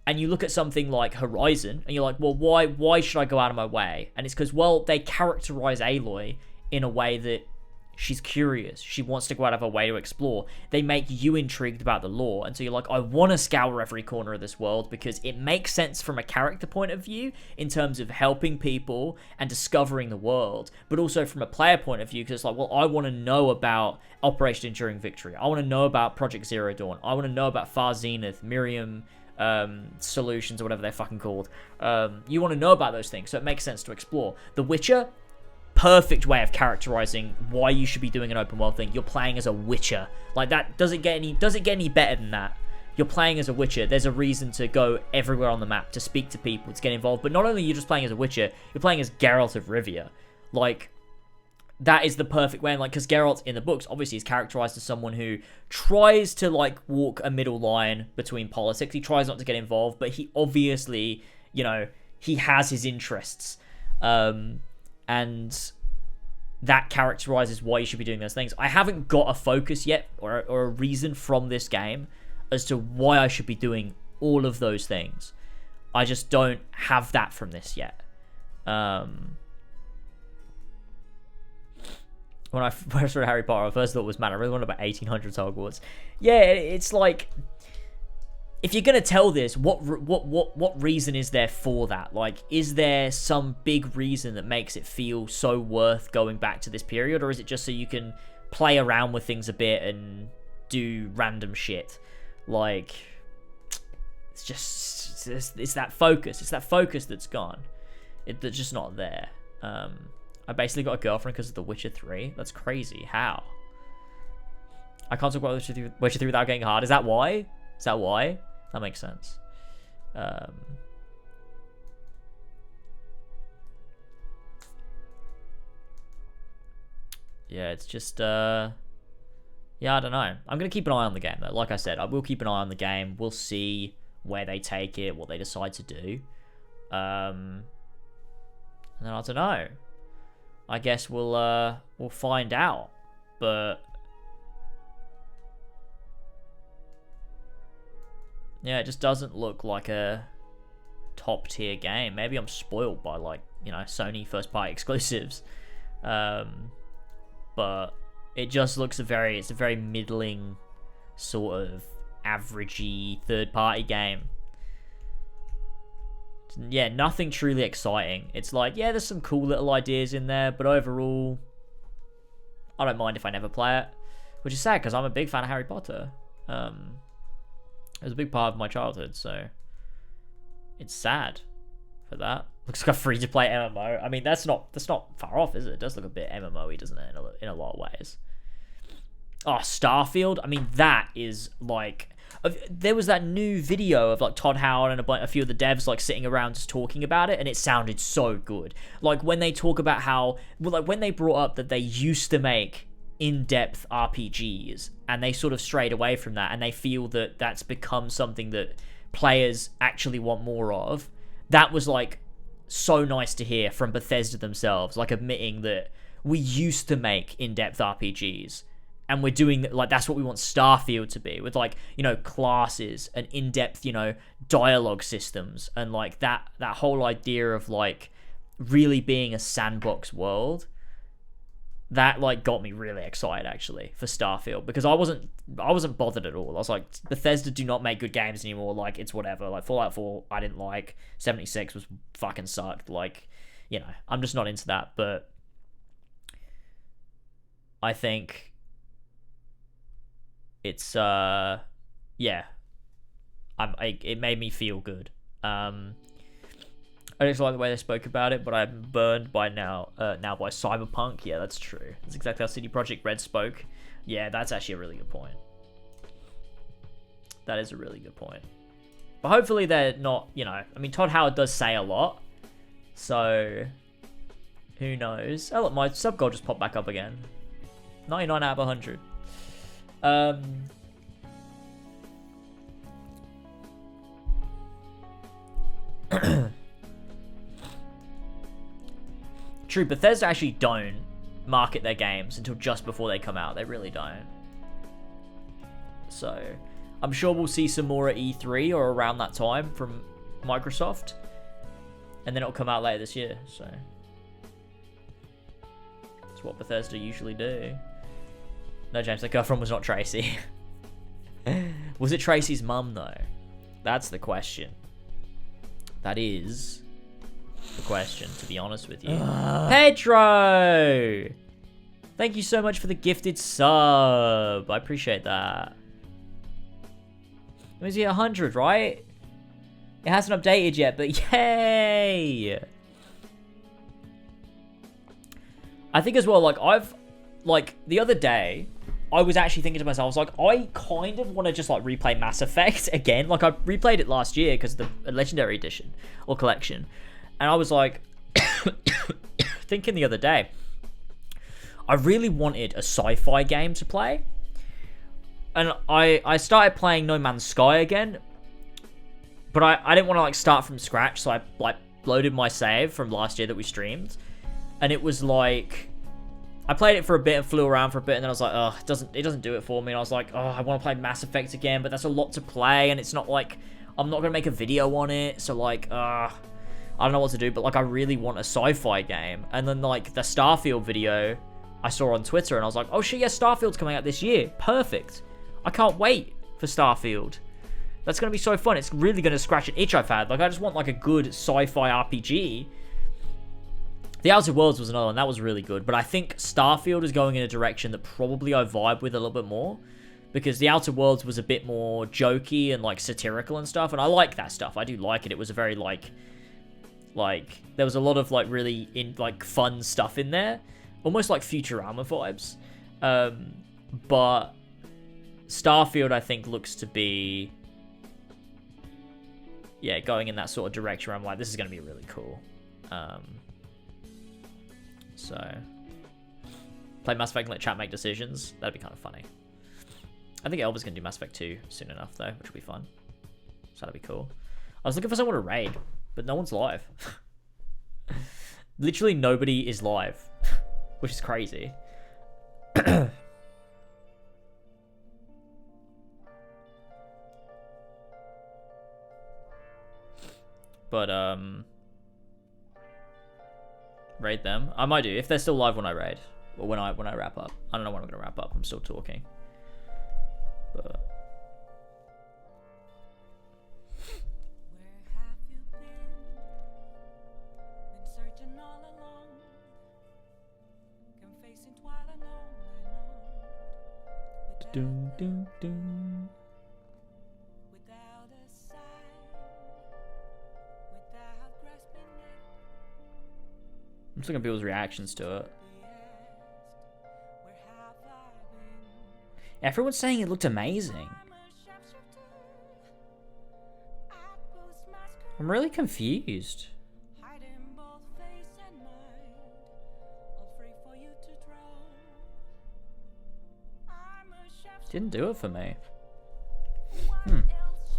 And you look at something like Horizon, and you're like, well, why should I go out of my way? And it's because, well, they characterize Aloy in a way that she's curious. She wants to go out of her way to explore. They make you intrigued about the lore. And so you're like, I want to scour every corner of this world because it makes sense from a character point of view in terms of helping people and discovering the world. But also from a player point of view, because it's like, well, I want to know about Operation Enduring Victory. I want to know about Project Zero Dawn. I want to know about Far Zenith, Miriam Solutions, or whatever they're fucking called. You want to know about those things, so it makes sense to explore. The Witcher, perfect way of characterizing why you should be doing an open world thing. You're playing as a Witcher. Like, that doesn't get any better than that. You're playing as a Witcher. There's a reason to go everywhere on the map, to speak to people, to get involved. But not only are you just playing as a Witcher, you're playing as Geralt of Rivia. Like, that is the perfect way. And, like, because Geralt in the books obviously is characterized as someone who tries to, like, walk a middle line between politics. He tries not to get involved, but he obviously, you know, he has his interests. And that characterizes why you should be doing those things. I haven't got a focus yet, or a reason from this game as to why I should be doing all of those things. I just don't have that from this yet. When I first read Harry Potter, I first thought was, man, I really want about 1800s Hogwarts. Yeah, it's like, if you're gonna tell this, what reason is there for that? Like, is there some big reason that makes it feel so worth going back to this period, or is it just so you can play around with things a bit and do random shit? Like, it's that focus. It's that focus that's gone. That's just not there. I basically got a girlfriend because of The Witcher 3. That's crazy. How? I can't talk about Witcher 3 without getting hard. Is that why? Is that why? That makes sense. Yeah, it's just, yeah, I don't know. I'm going to keep an eye on the game, though. Like I said, I will keep an eye on the game. We'll see where they take it, what they decide to do. And then I don't know. I guess we'll find out. But yeah, it just doesn't look like a top tier game. Maybe I'm spoiled by, like, you know, Sony first party exclusives. But it just looks it's a very middling, sort of averagey third party game. Yeah, nothing truly exciting. It's like, yeah, there's some cool little ideas in there, but overall, I don't mind if I never play it, which is sad because I'm a big fan of Harry Potter. It was a big part of my childhood, so it's sad for that. Looks like a free-to-play MMO. I mean, that's not far off, is it? It does look a bit MMO-y, doesn't it, in a lot of ways. Oh, Starfield. I mean, that is like... There was that new video of like Todd Howard and a few of the devs like sitting around just talking about it, and it sounded so good. Like when they talk about how, well, like when they brought up that they used to make in-depth RPGs, and they sort of strayed away from that, and they feel that that's become something that players actually want more of. That was like so nice to hear from Bethesda themselves, like admitting that we used to make in-depth RPGs. And we're doing, like, that's what we want Starfield to be, with, like, you know, classes and in-depth, you know, dialogue systems, and, like, that whole idea of, like, really being a sandbox world. That, like, got me really excited, actually, for Starfield, because I wasn't bothered at all. I was like, Bethesda do not make good games anymore, like, it's whatever. Like, Fallout 4, I didn't like. 76 was fucking sucked. Like, you know, I'm just not into that, but I think... It's yeah, it made me feel good. I just like the way they spoke about it, but I'm burned by now by Cyberpunk. Yeah, that's true. That's exactly how CD Projekt Red spoke. Yeah, that's actually a really good point. That is a really good point. But hopefully they're not, you know, I mean, Todd Howard does say a lot, so who knows? Oh look, my sub goal just popped back up again. 99 out of 100. True, Bethesda actually don't market their games until just before they come out. They really don't. So, I'm sure we'll see some more at E3 or around that time from Microsoft. And then it'll come out later this year, so. That's what Bethesda usually do. No, James, that girlfriend was not Tracy. Was it Tracy's mum, though? That's the question. That is the question, to be honest with you. Pedro! Thank you so much for the gifted sub. I appreciate that. It was 100, right? It hasn't updated yet, but yay! I think as well, like, the other day, I was actually thinking to myself, I was like, I kind of want to just, like, replay Mass Effect again. Like, I replayed it last year because of the Legendary Edition, or Collection. And I was like, thinking the other day, I really wanted a sci-fi game to play. And I started playing No Man's Sky again. But I didn't want to, like, start from scratch, so I, like, loaded my save from last year that we streamed. And it was like... I played it for a bit and flew around for a bit, and then I was like, oh, it doesn't do it for me. And I was like, oh, I want to play Mass Effect again, but that's a lot to play, and it's not like, I'm not going to make a video on it, so like, I don't know what to do, but like, I really want a sci-fi game. And then like, the Starfield video I saw on Twitter, and I was like, oh shit, yeah, Starfield's coming out this year. Perfect. I can't wait for Starfield. That's going to be so fun. It's really going to scratch an itch I've had. Like, I just want like a good sci-fi RPG. The Outer Worlds was another one. That was really good. But I think Starfield is going in a direction that probably I vibe with a little bit more. Because The Outer Worlds was a bit more jokey and, like, satirical and stuff. And I like that stuff. I do like it. It was a very, like... there was a lot of, like, really, fun stuff in there. Almost like Futurama vibes. But Starfield, I think, looks to be... yeah, going in that sort of direction where I'm like, this is going to be really cool. So, play Mass Effect and let chat make decisions. That'd be kind of funny. I think Elva's going to do Mass Effect 2 soon enough, though, which will be fun. So that'd be cool. I was looking for someone to raid, but no one's live. Literally nobody is live, which is crazy. But, raid them. I might do if they're still live when I raid, or when I wrap up. I don't know when I'm gonna wrap up. I'm still talking. But dun, dun, dun. I'm just looking at people's reactions to it. Everyone's saying it looked amazing. I'm really confused. Didn't do it for me.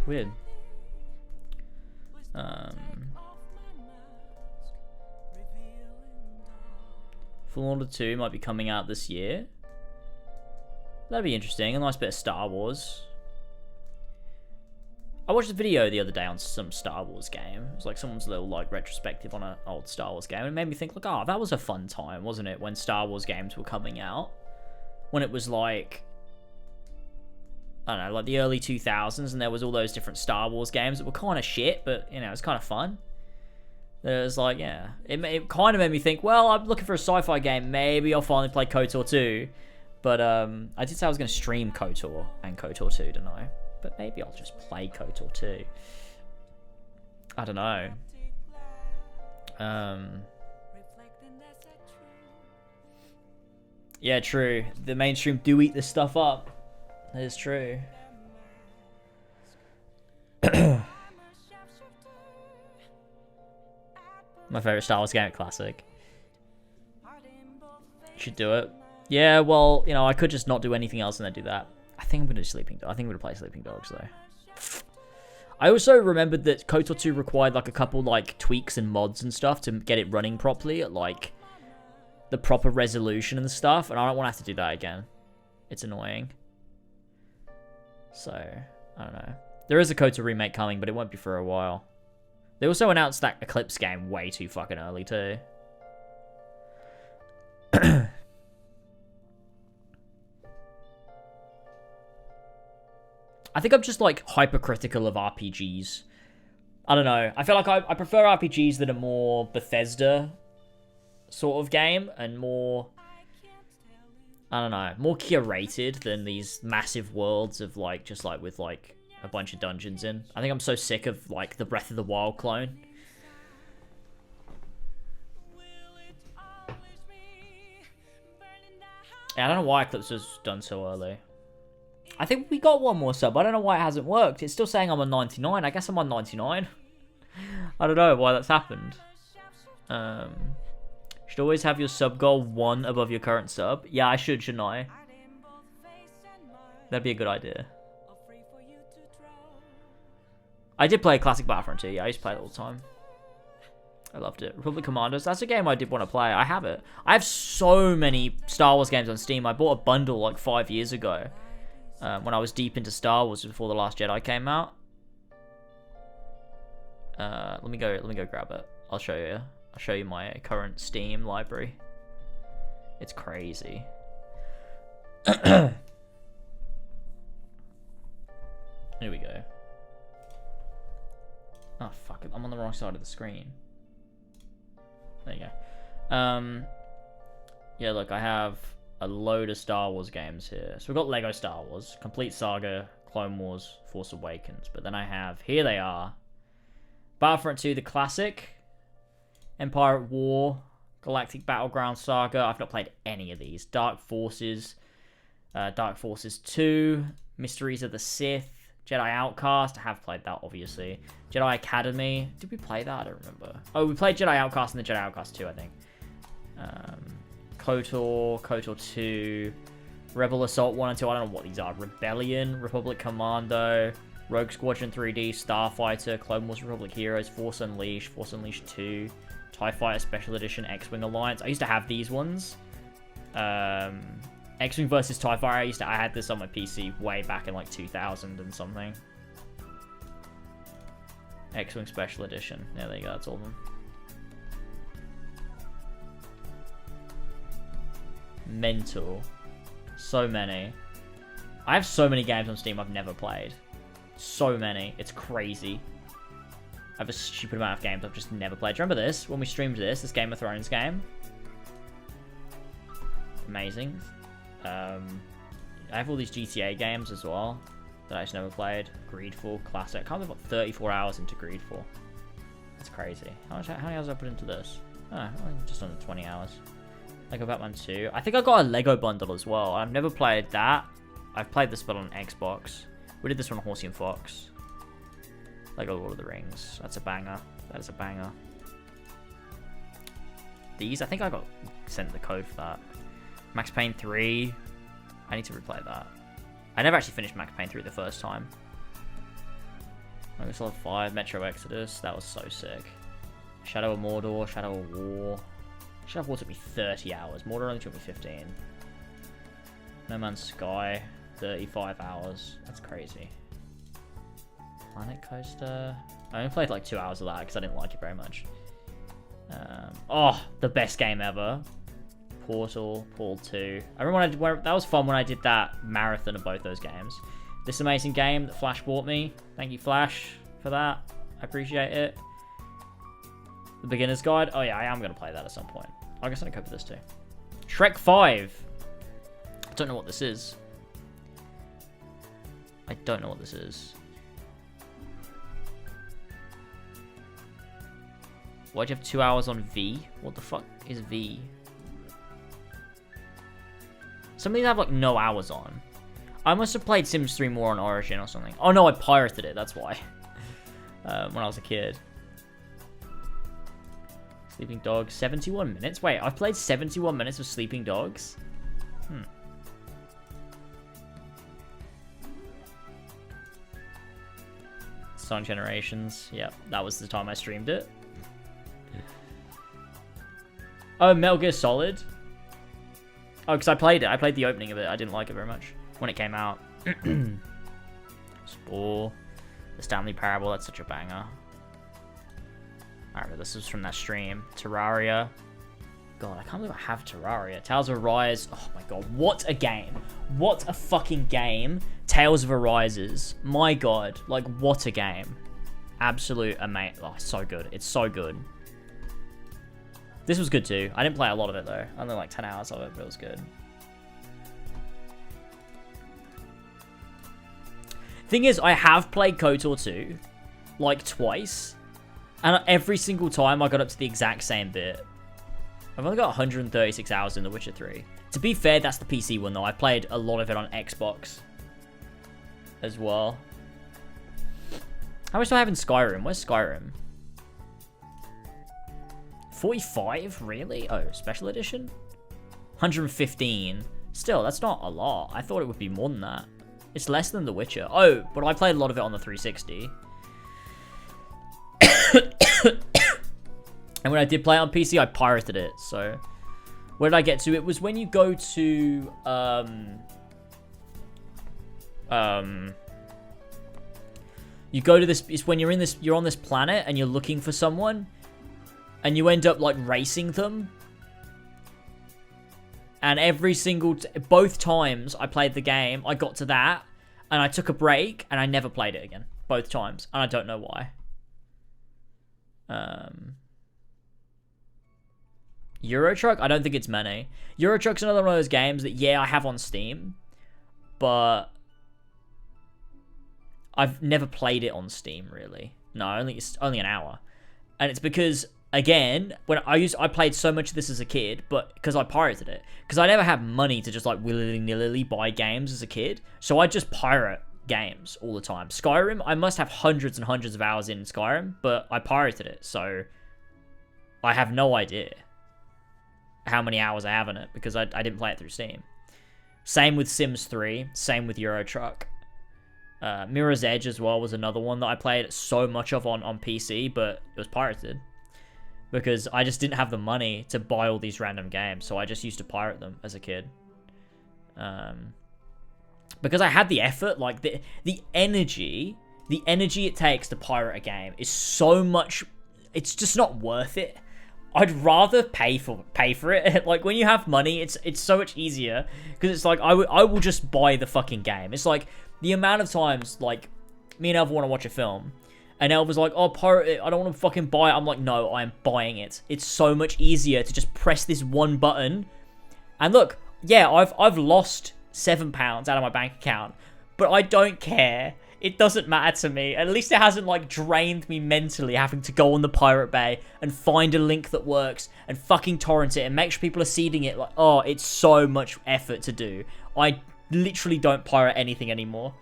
Weird. Fallen Order 2 might be coming out this year. That'd be interesting. A nice bit of Star Wars. I watched a video the other day on some Star Wars game. It was like someone's little like retrospective on an old Star Wars game. And it made me think like, oh, that was a fun time, wasn't it? When Star Wars games were coming out. When it was like, I don't know, like the early 2000s, and there was all those different Star Wars games that were kind of shit, but, you know, it's kind of fun. It was like, yeah. It kind of made me think, well, I'm looking for a sci-fi game. Maybe I'll finally play KOTOR 2. But I did say I was going to stream KOTOR and KOTOR 2, didn't I? But maybe I'll just play KOTOR 2. I don't know. Yeah, true. The mainstream do eat this stuff up. That is true. My favorite Star Wars game, classic. Should do it. Yeah, well, you know, I could just not do anything else and then do that. I think I'm gonna do Sleeping Dogs. I think I'm gonna play Sleeping Dogs though. I also remembered that KOTOR 2 required like a couple like tweaks and mods and stuff to get it running properly at like the proper resolution and stuff, and I don't want to have to do that again. It's annoying. So, I don't know. There is a KOTOR remake coming, but it won't be for a while. They also announced that Eclipse game way too fucking early too. I think I'm just like hypercritical of RPGs. I don't know. I feel like I prefer RPGs that are more Bethesda sort of game and more, I don't know, more curated than these massive worlds of like, just like with like a bunch of dungeons in. I think I'm so sick of like the Breath of the Wild clone. Yeah, I don't know why Eclipse was done so early. I think we got one more sub. I don't know why it hasn't worked. It's still saying I'm on 99. I guess I'm on 99. I don't know why that's happened. Should always have your sub goal 1 above your current sub. Yeah, I should, shouldn't I? That'd be a good idea. I did play Classic Battlefront 2. Yeah, I used to play it all the time. I loved it. Republic Commanders. That's a game I did want to play. I have it. I have so many Star Wars games on Steam. I bought a bundle like 5 years ago. When I was deep into Star Wars before The Last Jedi came out. Let me go grab it. I'll show you. I'll show you my current Steam library. It's crazy. Here we go. Oh fuck it. I'm on the wrong side of the screen. There you go. Yeah, look, I have a load of Star Wars games here. So we've got Lego Star Wars, Complete Saga, Clone Wars, Force Awakens. But then I have, here they are, Battlefront 2, the classic, Empire at War, Galactic Battleground Saga. I've not played any of these. Dark Forces 2, Mysteries of the Sith, Jedi Outcast. I have played that, obviously. Jedi Academy. Did we play that? I don't remember. Oh, we played Jedi Outcast and the Jedi Outcast 2, I think. KOTOR 2, Rebel Assault 1 and 2, I don't know what these are. Rebellion, Republic Commando, Rogue Squadron 3D, Starfighter, Clone Wars Republic Heroes, Force Unleashed 2, TIE Fighter Special Edition, X-Wing Alliance. I used to have these ones. X-Wing versus TIE Fighter, I had this on my PC way back in like 2000 and something. X-Wing Special Edition. Yeah, there you go, that's all of them. Mental. So many. I have so many games on Steam I've never played. So many. It's crazy. I have a stupid amount of games I've just never played. Do you remember this? When we streamed this Game of Thrones game? Amazing. I have all these GTA games as well that I just never played. Greedfall, classic. I can't believe I'm 34 hours into Greedfall. That's crazy. How many hours did I put into this? Oh, just under 20 hours. Lego Batman 2. I think I got a Lego bundle as well. I've never played that. I've played this but on Xbox. We did this one on Horsey and Fox. Lego Lord of the Rings. That's a banger. That is a banger. These, I think I got sent the code for that. Max Payne 3. I need to replay that. I never actually finished Max Payne 3 the first time. Metal Solid 5, Metro Exodus. That was so sick. Shadow of Mordor, Shadow of War. Shadow of War took me 30 hours. Mordor only took me 15. No Man's Sky, 35 hours. That's crazy. Planet Coaster. I only played like 2 hours of that because I didn't like it very much. Oh, the best game ever. Portal 2. I remember that was fun when I did that marathon of both those games. This amazing game that Flash bought me. Thank you, Flash, for that. I appreciate it. The Beginner's Guide. Oh yeah, I am going to play that at some point. I guess I can cope with this too. Shrek 5. I don't know what this is. I don't know what this is. Why'd you have 2 hours on V? What the fuck is V? Some of these have like no hours on. I must have played Sims 3 more on Origin or something. Oh no, I pirated it, that's why. When I was a kid. Sleeping Dogs, 71 minutes? Wait, I've played 71 minutes of Sleeping Dogs? Sonic Generations, yep, that was the time I streamed it. Oh, Metal Gear Solid? Oh, because I played it. I played the opening of it. I didn't like it very much when it came out. Spore. The Stanley Parable. That's such a banger. Alright, this is from that stream. Terraria. God, I can't believe I have Terraria. Tales of Arise. Oh my god. What a game. What a fucking game. Tales of Arises. My god. Like, what a game. Absolute amazing. Oh, so good. It's so good. This was good too. I didn't play a lot of it though. Only like 10 hours of it, but it was good. Thing is, I have played KOTOR 2 like twice. And every single time I got up to the exact same bit. I've only got 136 hours in The Witcher 3. To be fair, that's the PC one though. I played a lot of it on Xbox as well. How much do I have in Skyrim? Where's Skyrim? 45? Really? Oh, special edition? 115. Still, that's not a lot. I thought it would be more than that. It's less than The Witcher. Oh, but I played a lot of it on the 360. And when I did play it on PC, I pirated it. So, where did I get to? It was when you go to, you go to this, it's when you're on this planet and you're looking for someone. And you end up, like, racing them. And every single... both times I played the game, I got to that. And I took a break, and I never played it again. Both times. And I don't know why. Euro Truck? I don't think it's many. Euro Truck's another one of those games that, yeah, I have on Steam. But... I've never played it on Steam, really. No, it's only an hour. And it's because... Again, when I played so much of this as a kid, but because I pirated it. Because I never had money to just like willy-nilly buy games as a kid. So I just pirate games all the time. Skyrim, I must have hundreds and hundreds of hours in Skyrim, but I pirated it. So I have no idea how many hours I have in it because I didn't play it through Steam. Same with Sims 3. Same with Euro Truck. Mirror's Edge as well was another one that I played so much of on PC, but it was pirated. Because I just didn't have the money to buy all these random games, so I just used to pirate them as a kid. Because I had the effort, like the energy it takes to pirate a game is so much. It's just not worth it. I'd rather pay for it. Like when you have money, it's so much easier because it's like I will just buy the fucking game. It's like the amount of times like me and Elva want to watch a film. And Elva's like, oh, pirate it. I don't want to fucking buy it. I'm like, no, I'm buying it. It's so much easier to just press this one button. And look, yeah, I've lost £7 out of my bank account. But I don't care. It doesn't matter to me. At least it hasn't, like, drained me mentally having to go on the Pirate Bay and find a link that works and fucking torrent it and make sure people are seeding it. Like, oh, it's so much effort to do. I literally don't pirate anything anymore.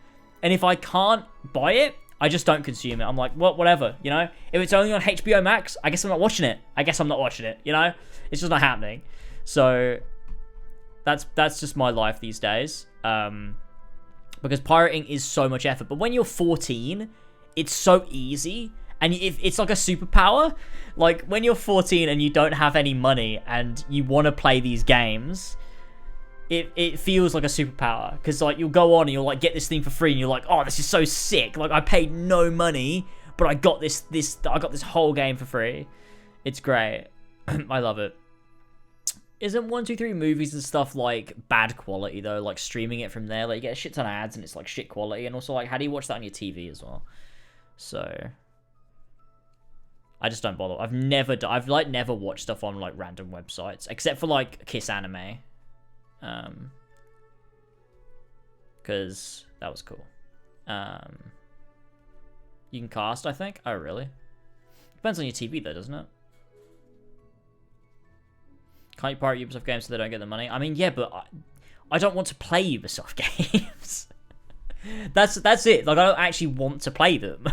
And if I can't buy it, I just don't consume it. I'm like, well, whatever, you know? If it's only on HBO Max, I guess I'm not watching it. I guess I'm not watching it, you know? It's just not happening. So, that's just my life these days. Because pirating is so much effort. But when you're 14, it's so easy. And it's like a superpower. Like, when you're 14 and you don't have any money and you want to play these games, it feels like a superpower. Because, like, you'll go on and you'll, like, get this thing for free. And you're like, oh, this is so sick. Like, I paid no money, but I got this whole game for free. It's great. I love it. Isn't 123 movies and stuff, like, bad quality, though? Like, streaming it from there, like, you get a shit ton of ads and it's, like, shit quality. And also, like, how do you watch that on your TV as well? So, I just don't bother. I've never watched stuff on, like, random websites. Except for, like, Kiss Anime. Because that was cool. You can cast, I think? Oh, really? Depends on your TV, though, doesn't it? Can't you pirate Ubisoft games so they don't get the money? I mean, yeah, but I don't want to play Ubisoft games. That's it. Like, I don't actually want to play them.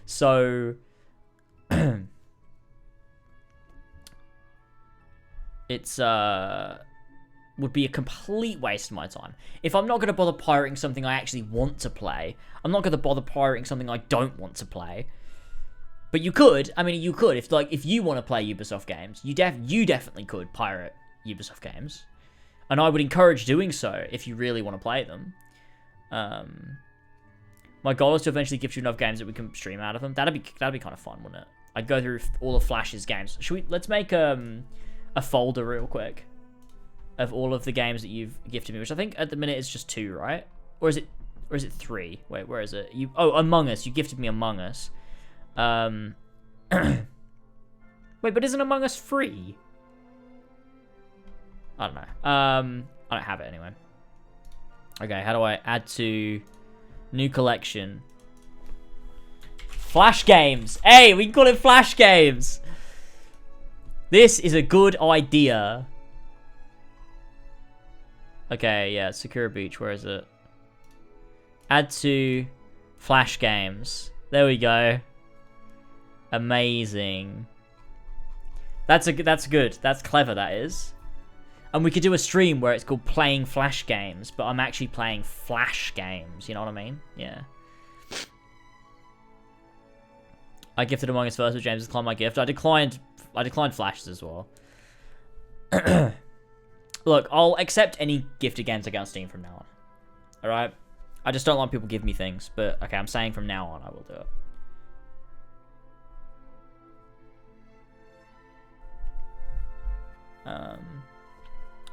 So, it's would be a complete waste of my time. If I'm not going to bother pirating something I actually want to play, I'm not going to bother pirating something I don't want to play. But you could. I mean, you could. If you want to play Ubisoft games, you definitely could pirate Ubisoft games. And I would encourage doing so if you really want to play them. My goal is to eventually gift you enough games that we can stream out of them. That'd be kind of fun, wouldn't it? I'd go through all of Flash's games. Let's make a folder real quick of all of the games that you've gifted me, which I think at the minute is just 2, right? Or is it 3? Wait, where is it? Among Us. You gifted me Among Us. Wait, but isn't Among Us free? I don't know. I don't have it anyway. Okay, how do I add to new collection? Flash games. Hey, we can call it Flash games. This is a good idea. Okay, yeah, Sakura Beach. Where is it? Add to Flash games. There we go. Amazing. That's good. That's clever, that is. And we could do a stream where it's called Playing Flash Games, but I'm actually playing Flash games. You know what I mean? Yeah. I gifted Among Us first, but James declined my gift. I declined Flashes as well. Look, I'll accept any gifted games I get on Steam from now on. Alright? I just don't like people give me things, but okay, I'm saying from now on I will do it.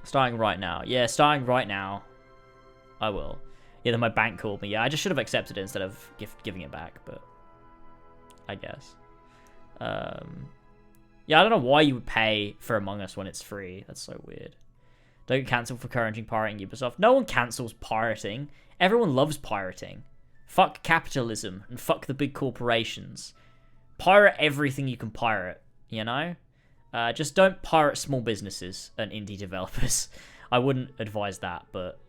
Starting right now. Yeah, starting right now. I will. Yeah, then my bank called me. Yeah, I just should have accepted it instead of giving it back, but I guess. Yeah, I don't know why you would pay for Among Us when it's free. That's so weird. Don't cancel for encouraging pirating Ubisoft. No one cancels pirating. Everyone loves pirating. Fuck capitalism and fuck the big corporations. Pirate everything you can pirate, you know? Just don't pirate small businesses and indie developers. I wouldn't advise that, but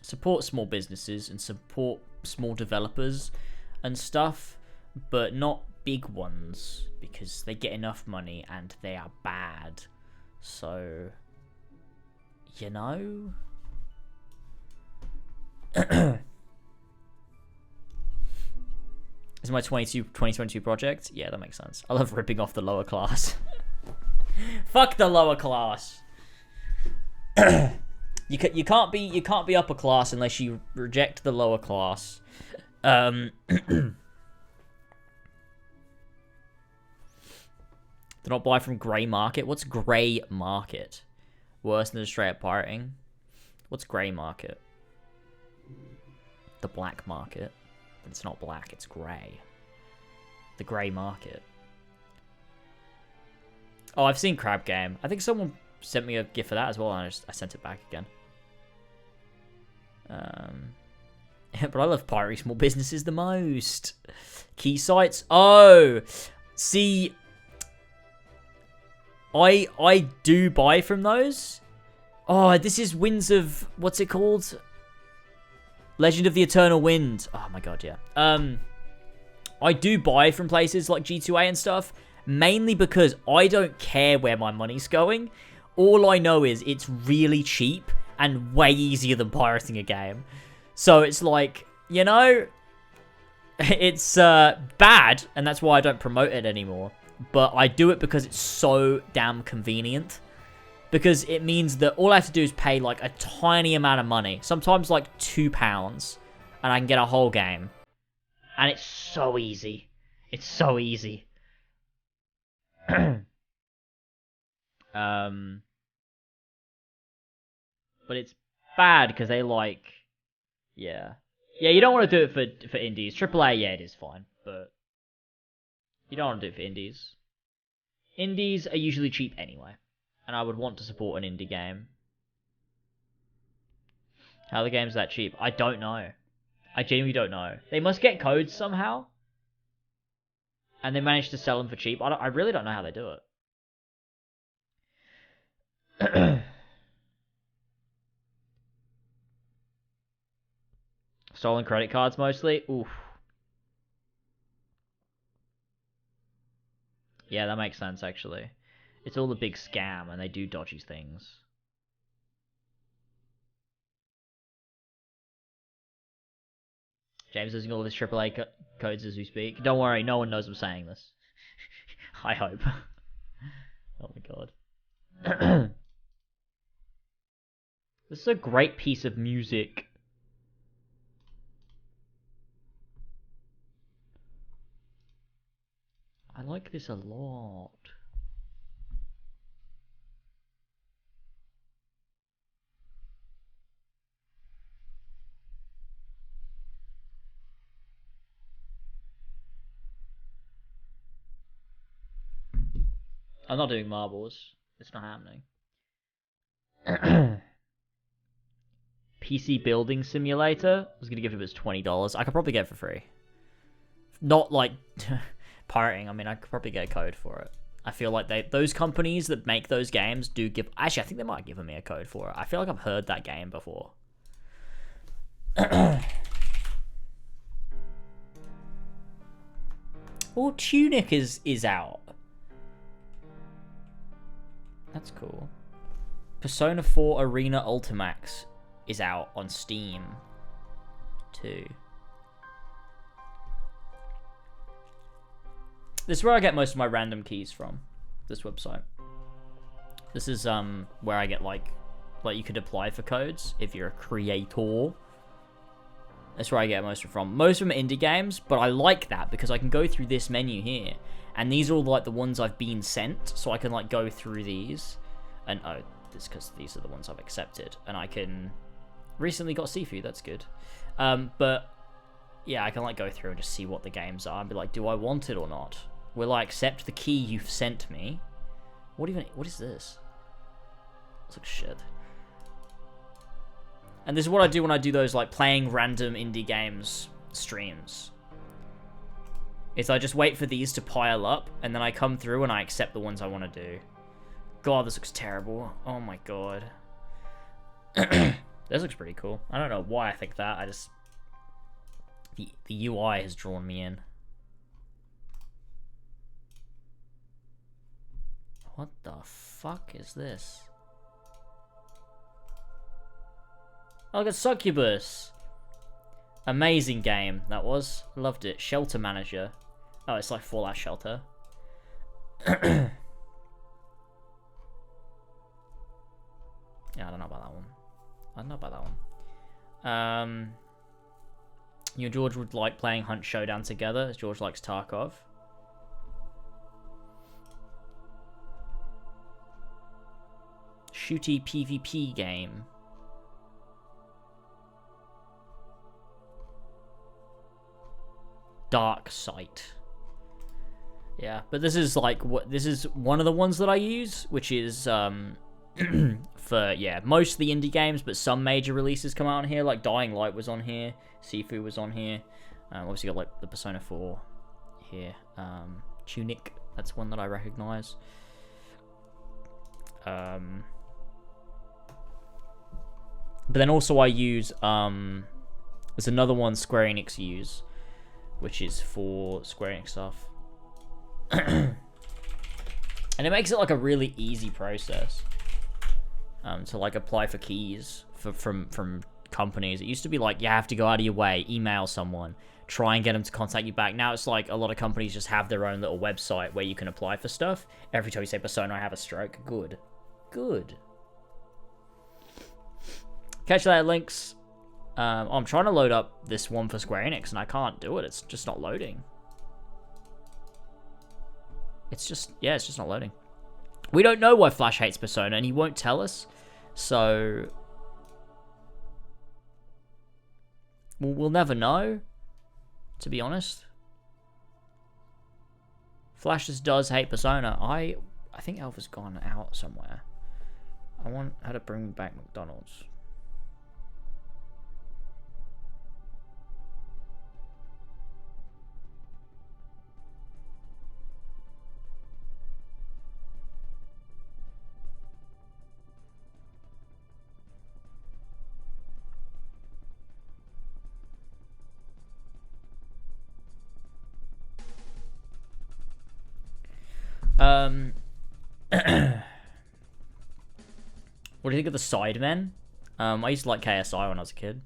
support small businesses and support small developers and stuff, but not big ones, because they get enough money and they are bad. So, you know? Is my 2022 project? Yeah, that makes sense. I love ripping off the lower class. Fuck the lower class. You can't be upper class unless you reject the lower class. Do not buy from grey market. What's grey market? Worse than the straight up pirating. What's grey market? The black market. But it's not black, it's grey. The grey market. Oh, I've seen Crab Game. I think someone sent me a gift for that as well, and I sent it back again. But I love pirating small businesses the most. Key sites. Oh, see, I do buy from those. Oh, this is Winds of, what's it called? Legend of the Eternal Wind. Oh my god, yeah. I do buy from places like G2A and stuff, mainly because I don't care where my money's going. All I know is it's really cheap and way easier than pirating a game. So it's like, you know, it's bad, and that's why I don't promote it anymore. But I do it because it's so damn convenient. Because it means that all I have to do is pay like a tiny amount of money, sometimes like £2, and I can get a whole game. And it's so easy. It's so easy. But it's bad because they like, yeah, you don't want to do it for indies. AAA, yeah, it is fine, but you don't want to do it for indies. Indies are usually cheap anyway, and I would want to support an indie game. How are the games that cheap? I don't know. I genuinely don't know. They must get codes somehow, and they manage to sell them for cheap. I really don't know how they do it. Stolen credit cards mostly? Oof. Yeah, that makes sense, actually. It's all a big scam, and they do dodgy things. James is using all of his AAA codes as we speak. Don't worry, no one knows I'm saying this. I hope. Oh my god. This is a great piece of music. I like this a lot. I'm not doing marbles. It's not happening. PC building simulator. I was gonna give it as $20. I could probably get it for free. Not like pirating. I mean, I could probably get a code for it. I feel like those companies that make those games do give. Actually, I think they might have given me a code for it. I feel like I've heard that game before. Oh, Tunic is out. That's cool. Persona 4 Arena Ultimax is out on Steam too. This is where I get most of my random keys from. This website. This is where I get like you could apply for codes if you're a creator. That's where I get most of them from. Most of them are indie games, but I like that because I can go through this menu here, and these are all like the ones I've been sent, so I can like go through these, and oh, this because these are the ones I've accepted, and I can recently got Sifu. That's good, but yeah, I can like go through and just see what the games are and be like, do I want it or not? Will I accept the key you've sent me? What is this? This looks shit. And this is what I do when I do those like playing random indie games streams. Is I just wait for these to pile up, and then I come through and I accept the ones I want to do. God, this looks terrible. Oh my god. This looks pretty cool. I don't know why I think that. I just... The UI has drawn me in. What the fuck is this? Oh, look at Succubus. Amazing game, that was. Loved it. Shelter Manager. Oh, it's like Fallout Shelter. Yeah, I don't know about that one. I don't know about that one. You and George would like playing Hunt Showdown together, as George likes Tarkov. Shooty PvP game. Dark Sight. Yeah, but this is like this is one of the ones that I use, which is for, yeah, most of the indie games, but some major releases come out on here. Like Dying Light was on here. Sifu was on here. Obviously got like the Persona 4 here. Tunic, that's one that I recognize. But then also I use, there's another one Square Enix use, which is for Square Enix stuff. And it makes it like a really easy process to like apply for keys from companies. It used to be like you have to go out of your way, email someone, try and get them to contact you back. Now it's like a lot of companies just have their own little website where you can apply for stuff. Every time you say Persona, I have a stroke. Good. Catch you later, Links. I'm trying to load up this one for Square Enix and I can't do it. It's just not loading. It's just not loading. We don't know why Flash hates Persona and he won't tell us. So we'll never know, to be honest. Flash just does hate Persona. I think Alpha's gone out somewhere. I want her to bring back McDonald's. What do you think of the Sidemen? I used to like KSI when I was a kid.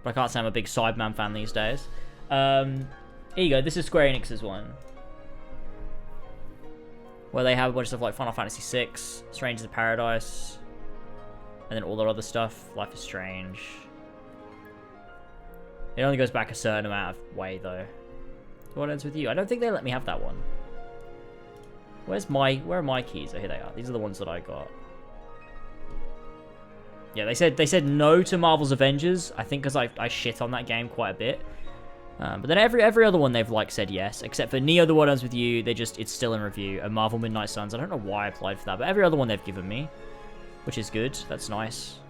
But I can't say I'm a big Sideman fan these days. Here you go, this is Square Enix's one. Where they have a bunch of stuff like Final Fantasy VI, Strangers of Paradise, and then all that other stuff. Life is Strange. It only goes back a certain amount of way though. What ends with you? I don't think they let me have that one. Where are my keys? Oh, here they are. These are the ones that I got. Yeah, they said no to Marvel's Avengers. I think because I shit on that game quite a bit. But then every other one they've like said yes, except for Neo: The World Ends With You. It's still in review. And Marvel Midnight Suns. I don't know why I applied for that, but every other one they've given me, which is good. That's nice.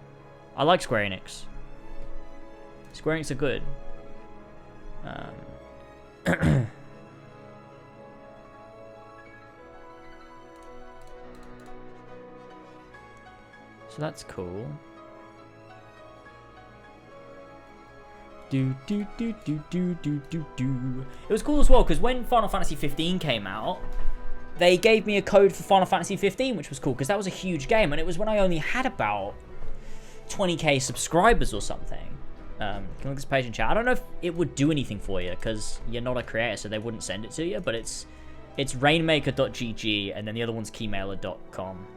I like Square Enix. Square Enix are good. So that's cool. It was cool as well because when Final Fantasy 15 came out, they gave me a code for Final Fantasy 15, which was cool because that was a huge game and it was when I only had about 20k subscribers or something. Can you look at this page in chat? I don't know if it would do anything for you because you're not a creator, so they wouldn't send it to you. But it's rainmaker.gg and then the other one's keymailer.com.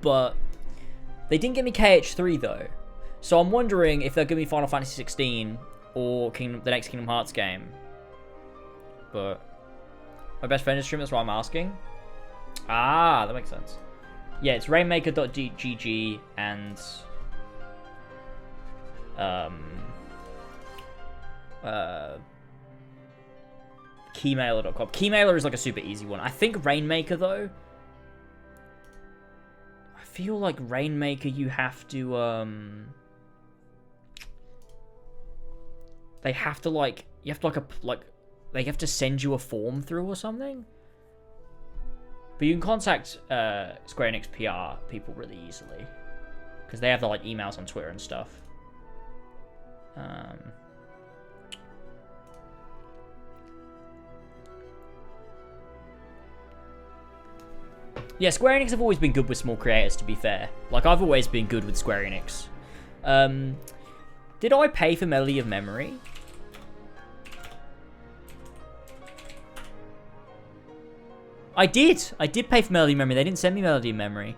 But they didn't give me KH3 though, so I'm wondering if they'll give me Final Fantasy 16 or the next Kingdom Hearts game. But my best friend is streaming, that's why I'm asking. Ah, that makes sense. Yeah, it's rainmaker.gg and keymailer.com. Keymailer is like a super easy one. I think Rainmaker though, I feel like Rainmaker you have to they have to like they have to send you a form through or something. But you can contact Square Enix PR people really easily because they have the like emails on Twitter and stuff. Yeah, Square Enix have always been good with small creators, to be fair. Like, I've always been good with Square Enix. Did I pay for Melody of Memory? I did. I did pay for Melody of Memory. They didn't send me Melody of Memory.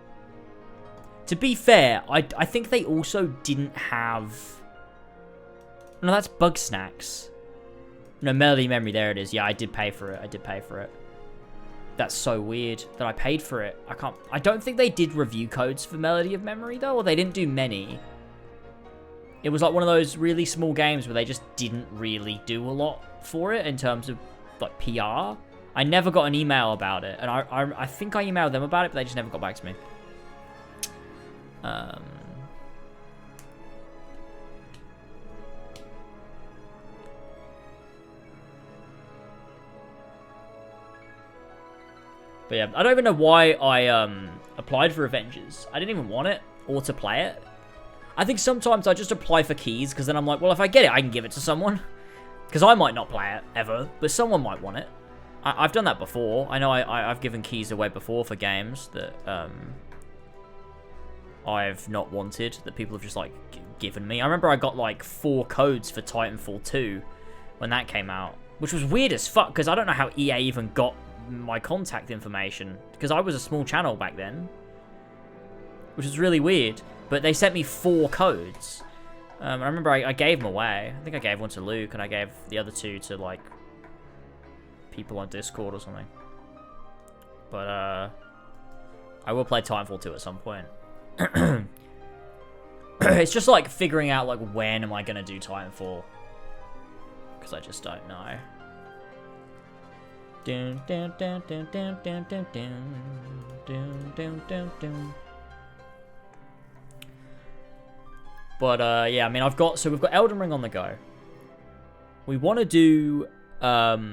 To be fair, I think they also didn't have... No, that's Bug Snacks. No, Melody of Memory, there it is. Yeah, I did pay for it. I did pay for it. That's so weird that I paid for it. I don't think they did review codes for Melody of Memory though, or they didn't do many. it was like one of those really small games where they just didn't really do a lot for it in terms of like PR. I never got an email about it, and I think I emailed them about it, but they just never got back to me. But yeah, I don't even know why I applied for Avengers. I didn't even want it or to play it. I think sometimes I just apply for keys because then I'm like, well, if I get it, I can give it to someone. Because I might not play it ever, but someone might want it. I've done that before. I know I've given keys away before for games that I've not wanted, that people have just like given me. I remember I got like 4 codes for Titanfall 2 when that came out, which was weird as fuck because I don't know how EA even got my contact information because I was a small channel back then, which was really weird. But they sent me 4 codes. I remember I gave them away. I think I gave one to Luke and I gave the other 2 to like people on Discord or something. But I will play Titanfall 2 at some point. It's just like figuring out like when am I gonna do Titanfall, because I just don't know. Dun, dun, dun, dun, dun, dun, dun, dun, dun, dun, dun. But yeah, I mean, we've got Elden Ring on the go. We want to do The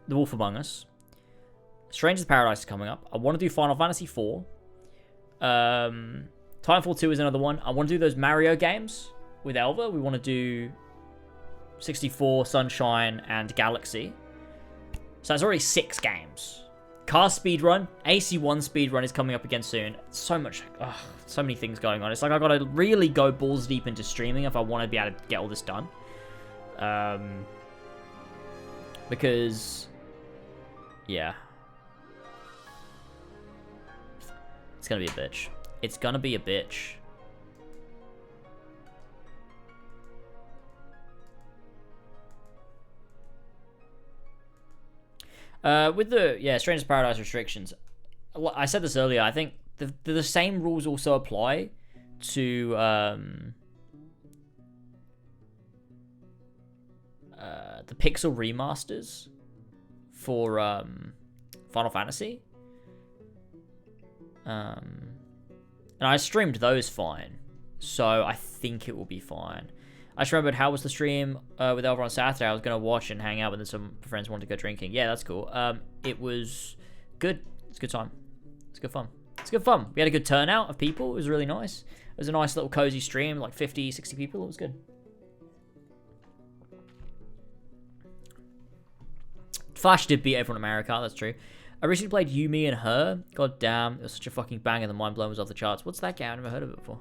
Wolf Among Us. Strangers Paradise is coming up. I want to do Final Fantasy IV. Titanfall 2 is another one. I want to do those Mario games with Elva. We want to do 64, Sunshine, and Galaxy. So that's already 6 games. Car speedrun, AC1 speedrun is coming up again soon. So much, so many things going on. It's like I've got to really go balls deep into streaming if I want to be able to get all this done. Because, yeah. It's gonna be a bitch. It's gonna be a bitch. With the, Strangers Paradise restrictions, I said this earlier, I think the same rules also apply to the pixel remasters for Final Fantasy. And I streamed those fine, so I think it will be fine. I just remembered, how was the stream with Elva on Saturday? I was going to watch and hang out, but then some friends wanted to go drinking. Yeah, that's cool. It was good. It's a good time. It's good fun. It's good fun. We had a good turnout of people. It was really nice. It was a nice little cozy stream, like 50, 60 people. It was good. Flash did beat everyone in America, that's true. I recently played You, Me, and Her. God damn, it was such a fucking banger. The mind blown was off the charts. What's that game? I've never heard of it before.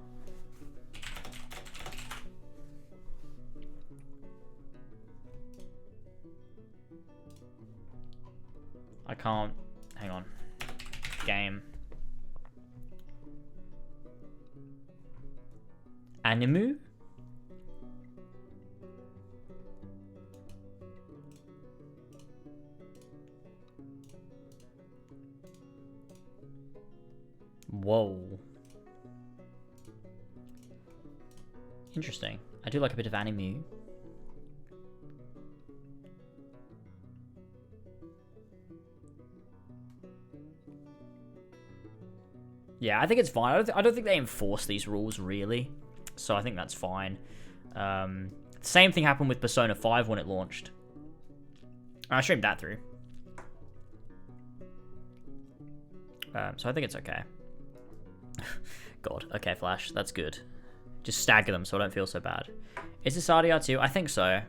I can't. Hang on. Game. Animu? Whoa. Interesting. I do like a bit of Animu. Yeah, I think it's fine. I don't think they enforce these rules, really. So I think that's fine. Same thing happened with Persona 5 when it launched. I streamed that through. So I think it's okay. God, okay, Flash. That's good. Just stagger them so I don't feel so bad. Is this RDR2? I think so.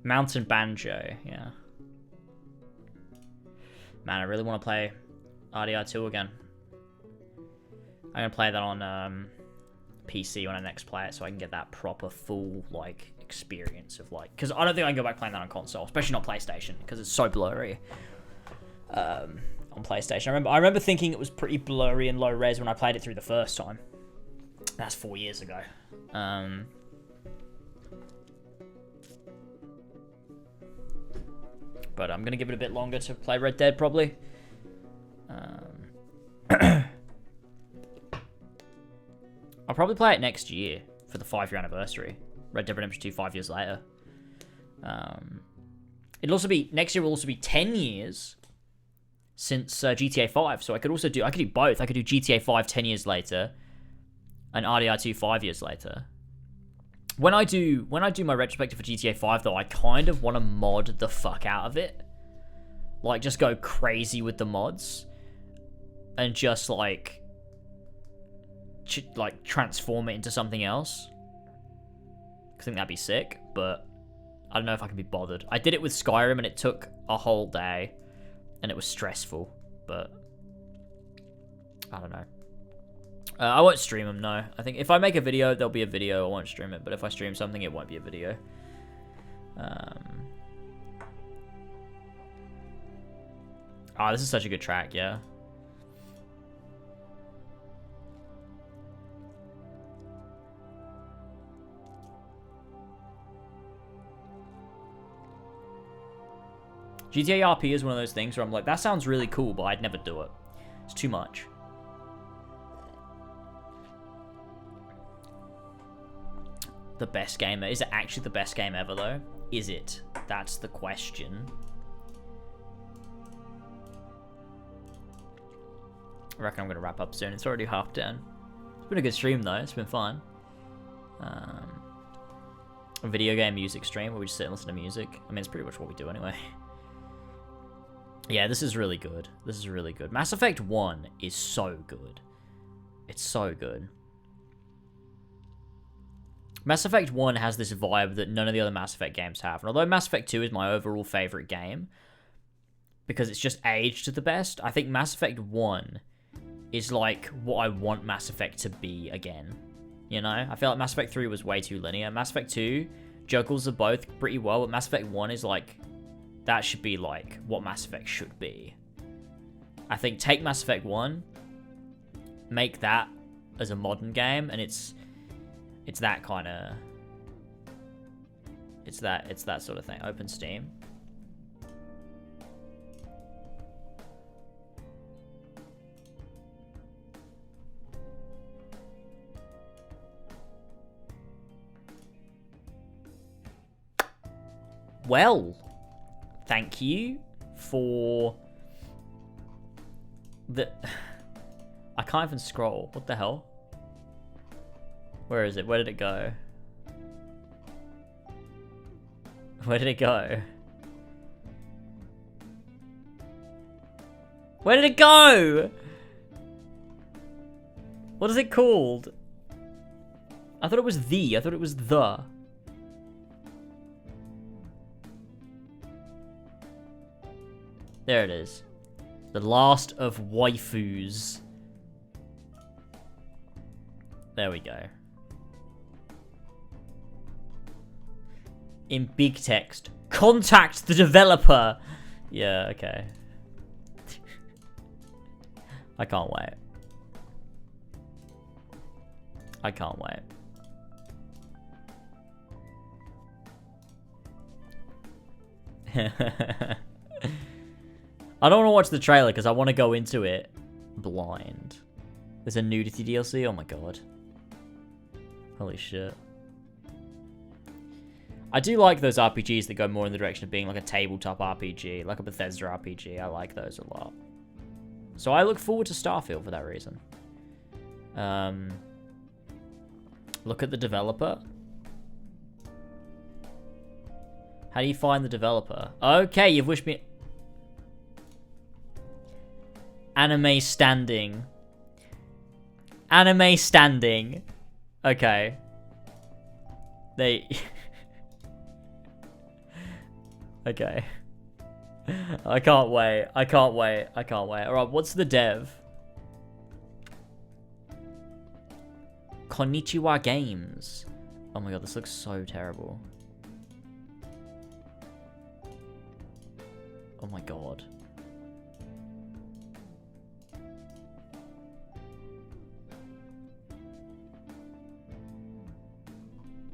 Mountain Banjo, yeah. Man, I really want to play RDR2 again. I'm going to play that on PC when I next play it so I can get that proper full, like, experience of, like... Because I don't think I can go back playing that on console, especially not PlayStation, because it's so blurry on PlayStation. I remember thinking it was pretty blurry and low res when I played it through the first time. That's 4 years ago. But I'm going to give it a bit longer to play Red Dead, probably. I'll probably play it next year for the 5-year anniversary. Red Dead Redemption 2 5 years later. It'll also be, next year will also be 10 years since GTA 5. So I could do both. I could do GTA 5 10 years later and RDR 2 5 years later. When I do my retrospective for GTA 5 though, I kind of want to mod the fuck out of it. Like, just go crazy with the mods. And just, like transform it into something else. I think that'd be sick, but I don't know if I can be bothered. I did it with Skyrim, and it took a whole day. And it was stressful, but I don't know. I won't stream them, no. I think if I make a video, there'll be a video. I won't stream it, but if I stream something, it won't be a video. This is such a good track, yeah. GTA RP is one of those things where I'm like, that sounds really cool, but I'd never do it. It's too much. The best game. Is it actually the best game ever, though? Is it? That's the question. I reckon I'm going to wrap up soon. It's already 10:30. It's been a good stream, though. It's been fun. A video game music stream where we just sit and listen to music. I mean, it's pretty much what we do anyway. Yeah, this is really good. This is really good. Mass Effect 1 is so good. It's so good. Mass Effect 1 has this vibe that none of the other Mass Effect games have. And although Mass Effect 2 is my overall favorite game, because it's just aged the best, I think Mass Effect 1 is like what I want Mass Effect to be again. You know? I feel like Mass Effect 3 was way too linear. Mass Effect 2 juggles are both pretty well, but Mass Effect 1 is like... that should be like what Mass Effect should be. I think take Mass Effect 1, make that as a modern game, and it's that kind of... It's that sort of thing. Open Steam. Well, thank you for the... I can't even scroll. What the hell? Where is it? Where did it go? Where did it go? Where did it go? What is it called? I thought it was the. I thought it was the. There it is. The Last of Waifus. There we go. In big text. Contact the developer! Yeah, okay. I can't wait. I can't wait. I don't want to watch the trailer because I want to go into it blind. There's a nudity DLC? Oh my god. Holy shit. I do like those RPGs that go more in the direction of being like a tabletop RPG, like a Bethesda RPG. I like those a lot. So I look forward to Starfield for that reason. Look at the developer. How do you find the developer? Okay, you've wished me... Anime standing. Anime standing. Okay. They... Okay. I can't wait. I can't wait. I can't wait. Alright, what's the dev? Konnichiwa Games. Oh my god, this looks so terrible. Oh my god.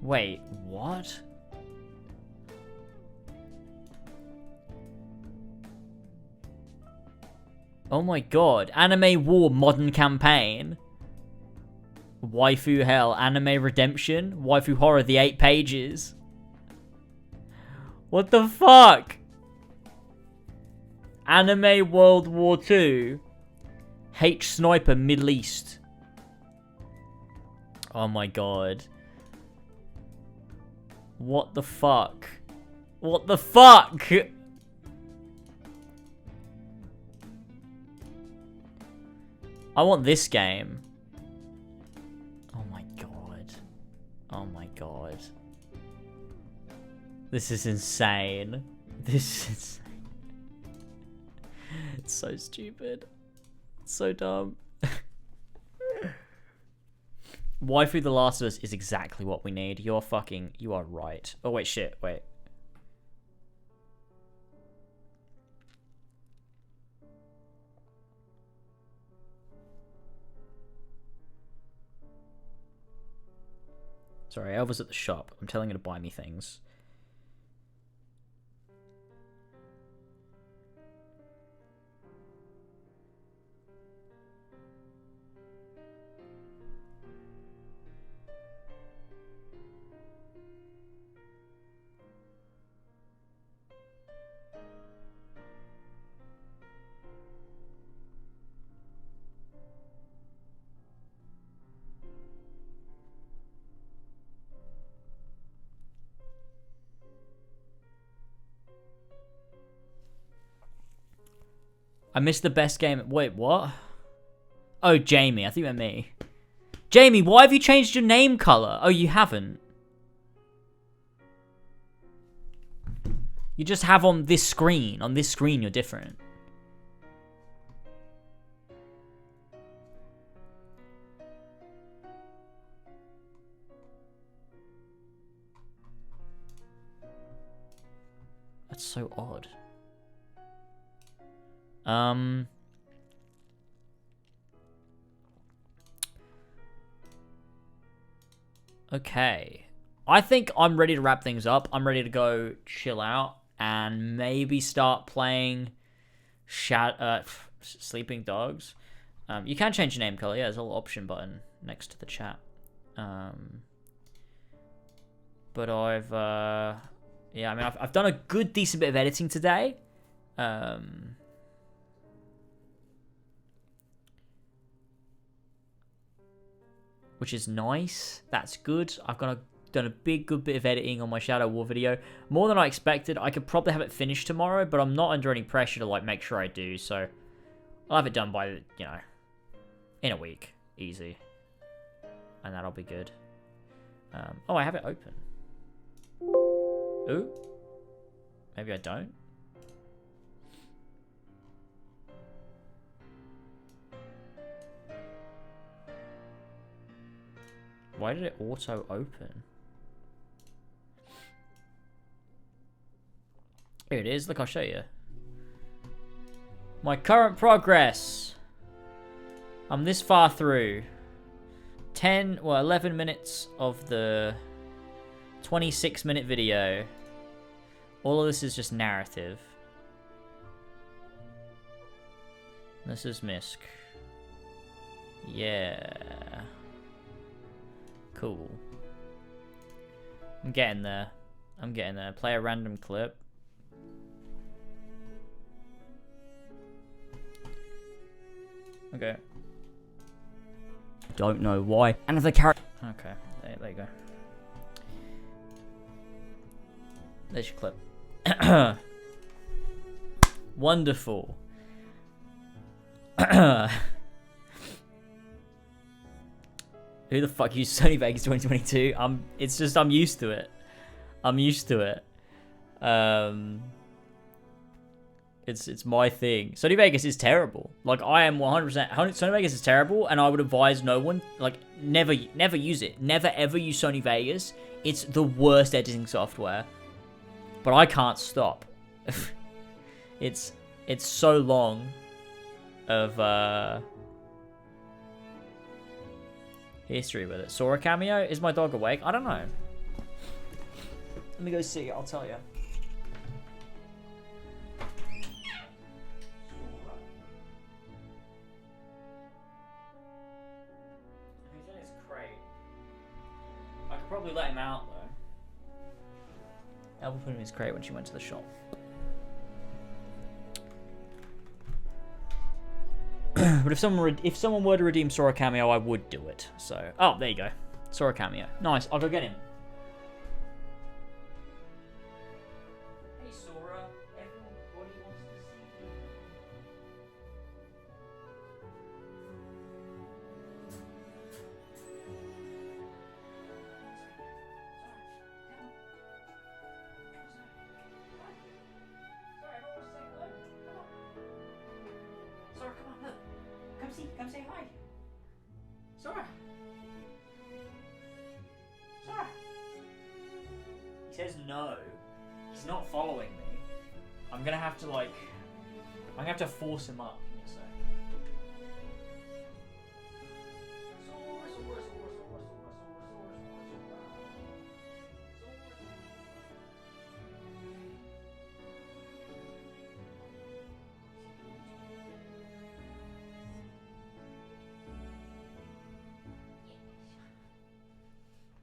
Wait, what? Oh my god. Anime War Modern Campaign. Waifu hell, anime redemption, waifu horror, the 8 pages. What the fuck? Anime World War II. H Sniper Middle East. Oh my god. What the fuck? What the fuck? I want this game. Oh my god. Oh my god. This is insane. This is insane. It's so stupid. It's so dumb. Waifu The Last of Us is exactly what we need. You are right. Oh wait, shit, wait. Sorry, Elva's at the shop. I'm telling her to buy me things. I missed the best game. Wait, what? Oh, Jamie. I think you meant me. Jamie, why have you changed your name color? Oh, you haven't. You just have on this screen. On this screen, you're different. That's so odd. Okay. I think I'm ready to wrap things up. I'm ready to go chill out and maybe start playing Sleeping Dogs. You can change your name color. Yeah, there's a little option button next to the chat. But I've yeah, I mean, I've done a good, decent bit of editing today. Which is nice. That's good. I've done a big, good bit of editing on my Shadow War video. More than I expected. I could probably have it finished tomorrow, but I'm not under any pressure to, like, make sure I do. So, I'll have it done by, you know, in a week. Easy. And that'll be good. Oh, I have it open. Ooh. Maybe I don't. Why did it auto open? Here it is. Look, I'll show you. My current progress. I'm this far through. 11 minutes of the 26-minute video. All of this is just narrative. This is Misk. Yeah. Cool. I'm getting there. I'm getting there. Play a random clip. Okay. Don't know why. And if the character... Okay, there you go. There's your clip. Wonderful. Who the fuck used Sony Vegas 2022? It's just, I'm used to it. I'm used to it. It's my thing. Sony Vegas is terrible. Like, I am 100%... Sony Vegas is terrible, and I would advise no one... Like, never use it. Never, ever use Sony Vegas. It's the worst editing software. But I can't stop. It's so long of... history with it. Saw a cameo? Is my dog awake? I don't know. Let me go see. I'll tell you. He's in his crate. Probably let him out, though. Elva put him in his crate when she went to the shop. But if someone were to redeem Sora cameo, I would do it. So, oh, there you go. Sora cameo. Nice. I'll go get him. Hey, Sora. Everybody wants to see you. Sora, come on, look. Come say hi. Sora. Sora. He says no. He's not following me. I'm gonna have to force him up. Give me a sec. Sora.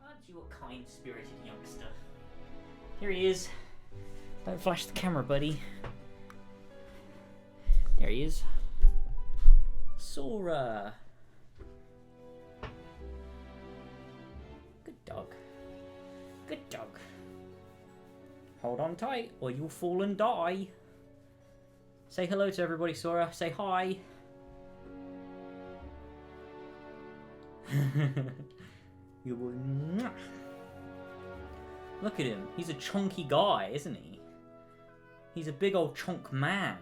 Aren't you a kind-spirited youngster? Here he is. Don't flash the camera, buddy. There he is. Sora. Good dog. Good dog. Hold on tight, or you'll fall and die. Say hello to everybody, Sora. Say hi. Good boy. Look at him. He's a chunky guy, isn't he? He's a big old chunk man.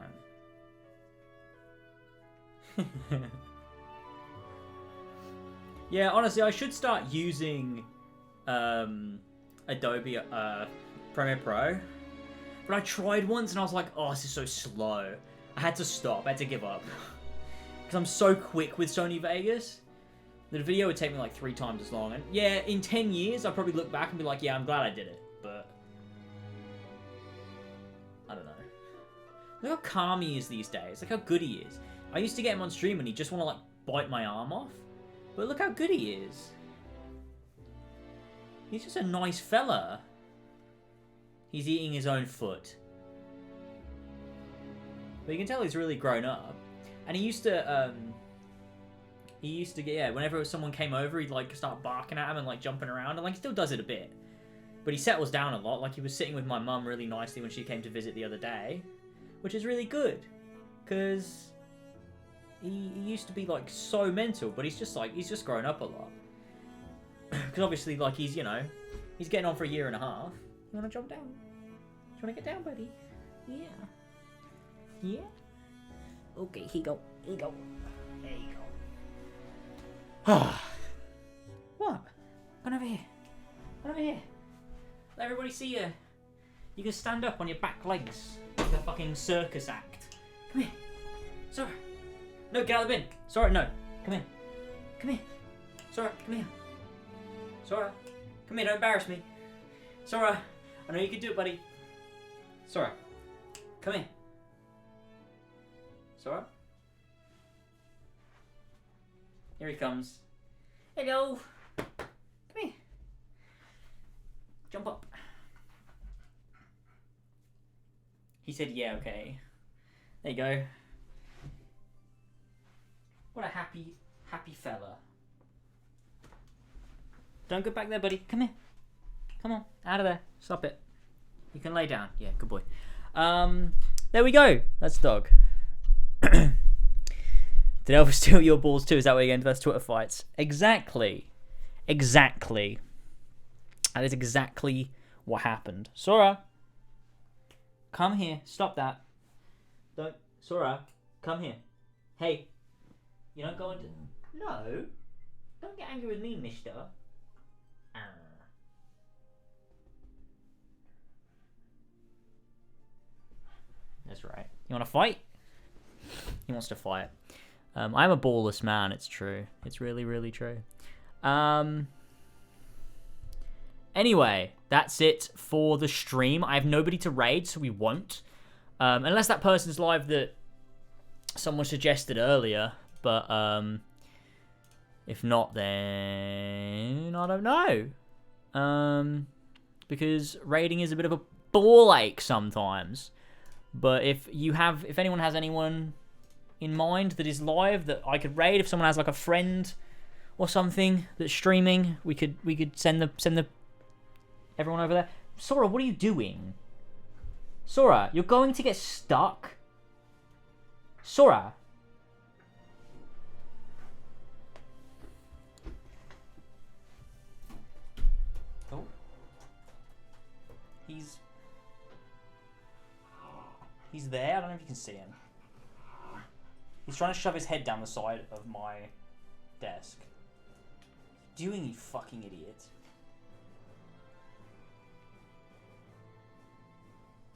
Yeah, honestly, I should start using Adobe Premiere Pro. But I tried once and I was like, oh, this is so slow. I had to stop. I had to give up. Because I'm so quick with Sony Vegas. The video would take me like 3 times as long. And yeah, in 10 years, I'll probably look back and be like, yeah, I'm glad I did it. But I don't know. Look how calm he is these days. Look how good he is. I used to get him on stream and he'd just want to like bite my arm off. But look how good he is. He's just a nice fella. He's eating his own foot. But you can tell he's really grown up. And he used to get, yeah, whenever someone came over, he'd like start barking at him and like jumping around, and like he still does it a bit. But he settles down a lot. Like he was sitting with my mum really nicely when she came to visit the other day, which is really good, because he used to be like so mental, but he's just grown up a lot. Because obviously, like he's getting on for 1.5 years. You want to jump down? Do you want to get down, buddy? Yeah. Yeah. Okay, here you go. Here you go. There you go. What? Come over here. Come over here. Let everybody see you. You can stand up on your back legs like a fucking circus act. Come here. Sora. No, get out of the bin. Sora, no. Come here. Come here. Sora, come here. Sora. Come here, don't embarrass me. Sora. I know you can do it, buddy. Sora. Come here. Sora. Here he comes. Hello. Come here. Jump up. He said, yeah, okay. There you go. What a happy fella. Don't go back there, buddy. Come here. Come on. Out of there. Stop it. You can lay down. Yeah, good boy. There we go. That's dog. Did Elvis steal your balls too? Is that what you're going to do? That's Twitter fights. Exactly. Exactly. That is exactly what happened. Sora. Come here. Stop that. Don't. Sora. Come here. Hey. You don't go into... No. Don't get angry with me, mister. That's right. You want to fight? He wants to fight. I'm a ballless man, it's true. It's really, really true. Anyway, that's it for the stream. I have nobody to raid, so we won't. Unless that person's live that someone suggested earlier. But if not, then I don't know. because raiding is a bit of a ball ache sometimes. But if anyone has anyone in mind that is live that I could raid, if someone has like a friend or something that's streaming, we could send the everyone over there. Sora, what are you doing? Sora, you're going to get stuck. Sora. Oh. He's there. I don't know if you can see him. He's trying to shove his head down the side of my desk. Doing, you fucking idiot.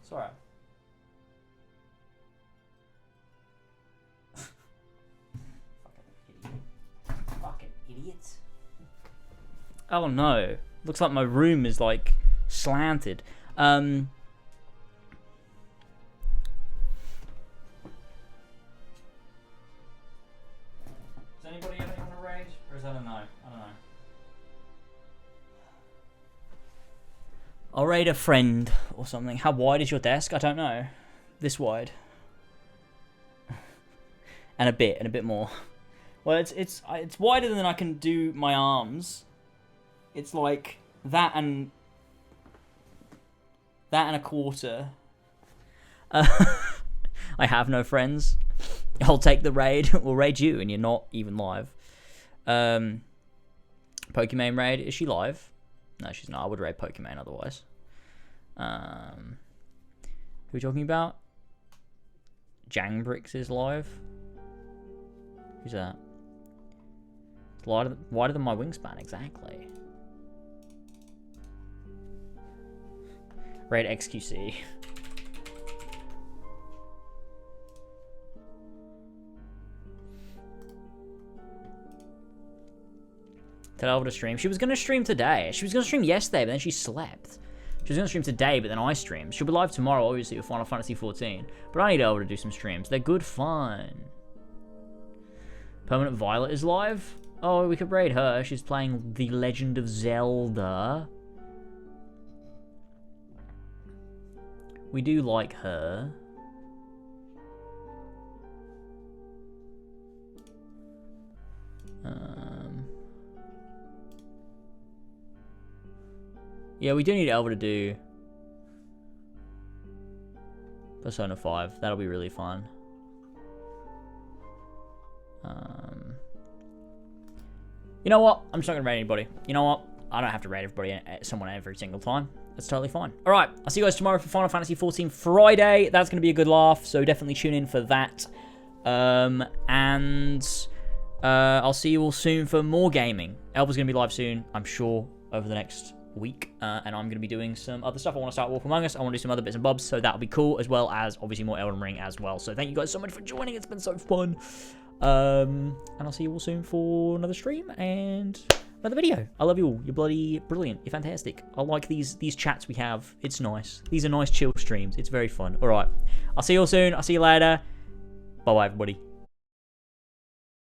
Sora. Fucking idiot. Oh no. Looks like my room is like slanted. Does anybody have anyone to raid? Or is that a no? I don't know. I'll raid a friend or something. How wide is your desk? I don't know. This wide. and a bit more. Well, it's wider than I can do my arms. It's like that and a quarter. I have no friends. I'll take the raid. We'll raid you, and you're not even live. Pokemon raid. Is she live? No, she's not. I would raid Pokemon otherwise. Who are we talking about? Jangbrix is live. Who's that? It's wider than my wingspan, exactly. Raid XQC. Tell Alva to stream. She was going to stream today. She was going to stream yesterday, but then she slept. She was going to stream today, but then I streamed. She'll be live tomorrow, obviously, with Final Fantasy XIV. But I need Alva to do some streams. They're good fun. Permanent Violet is live. Oh, we could raid her. She's playing The Legend of Zelda. We do like her. Yeah, we do need Alva to do Persona 5. That'll be really fun. You know what? I'm just not going to raid anybody. You know what? I don't have to raid someone every single time. That's totally fine. Alright, I'll see you guys tomorrow for Final Fantasy XIV Friday. That's going to be a good laugh, so definitely tune in for that. I'll see you all soon for more gaming. Alva's going to be live soon, I'm sure, over the next week. And I'm going to be doing some other stuff. I want to start Wolf Among Us. I want to do some other bits and bobs, so that'll be cool, as well as, obviously, more Elden Ring as well. So thank you guys so much for joining. It's been so fun. And I'll see you all soon for another stream and another video. I love you all. You're bloody brilliant. You're fantastic. I like these chats we have. It's nice. These are nice chill streams. It's very fun. All right. I'll see you all soon. I'll see you later. Bye-bye, everybody.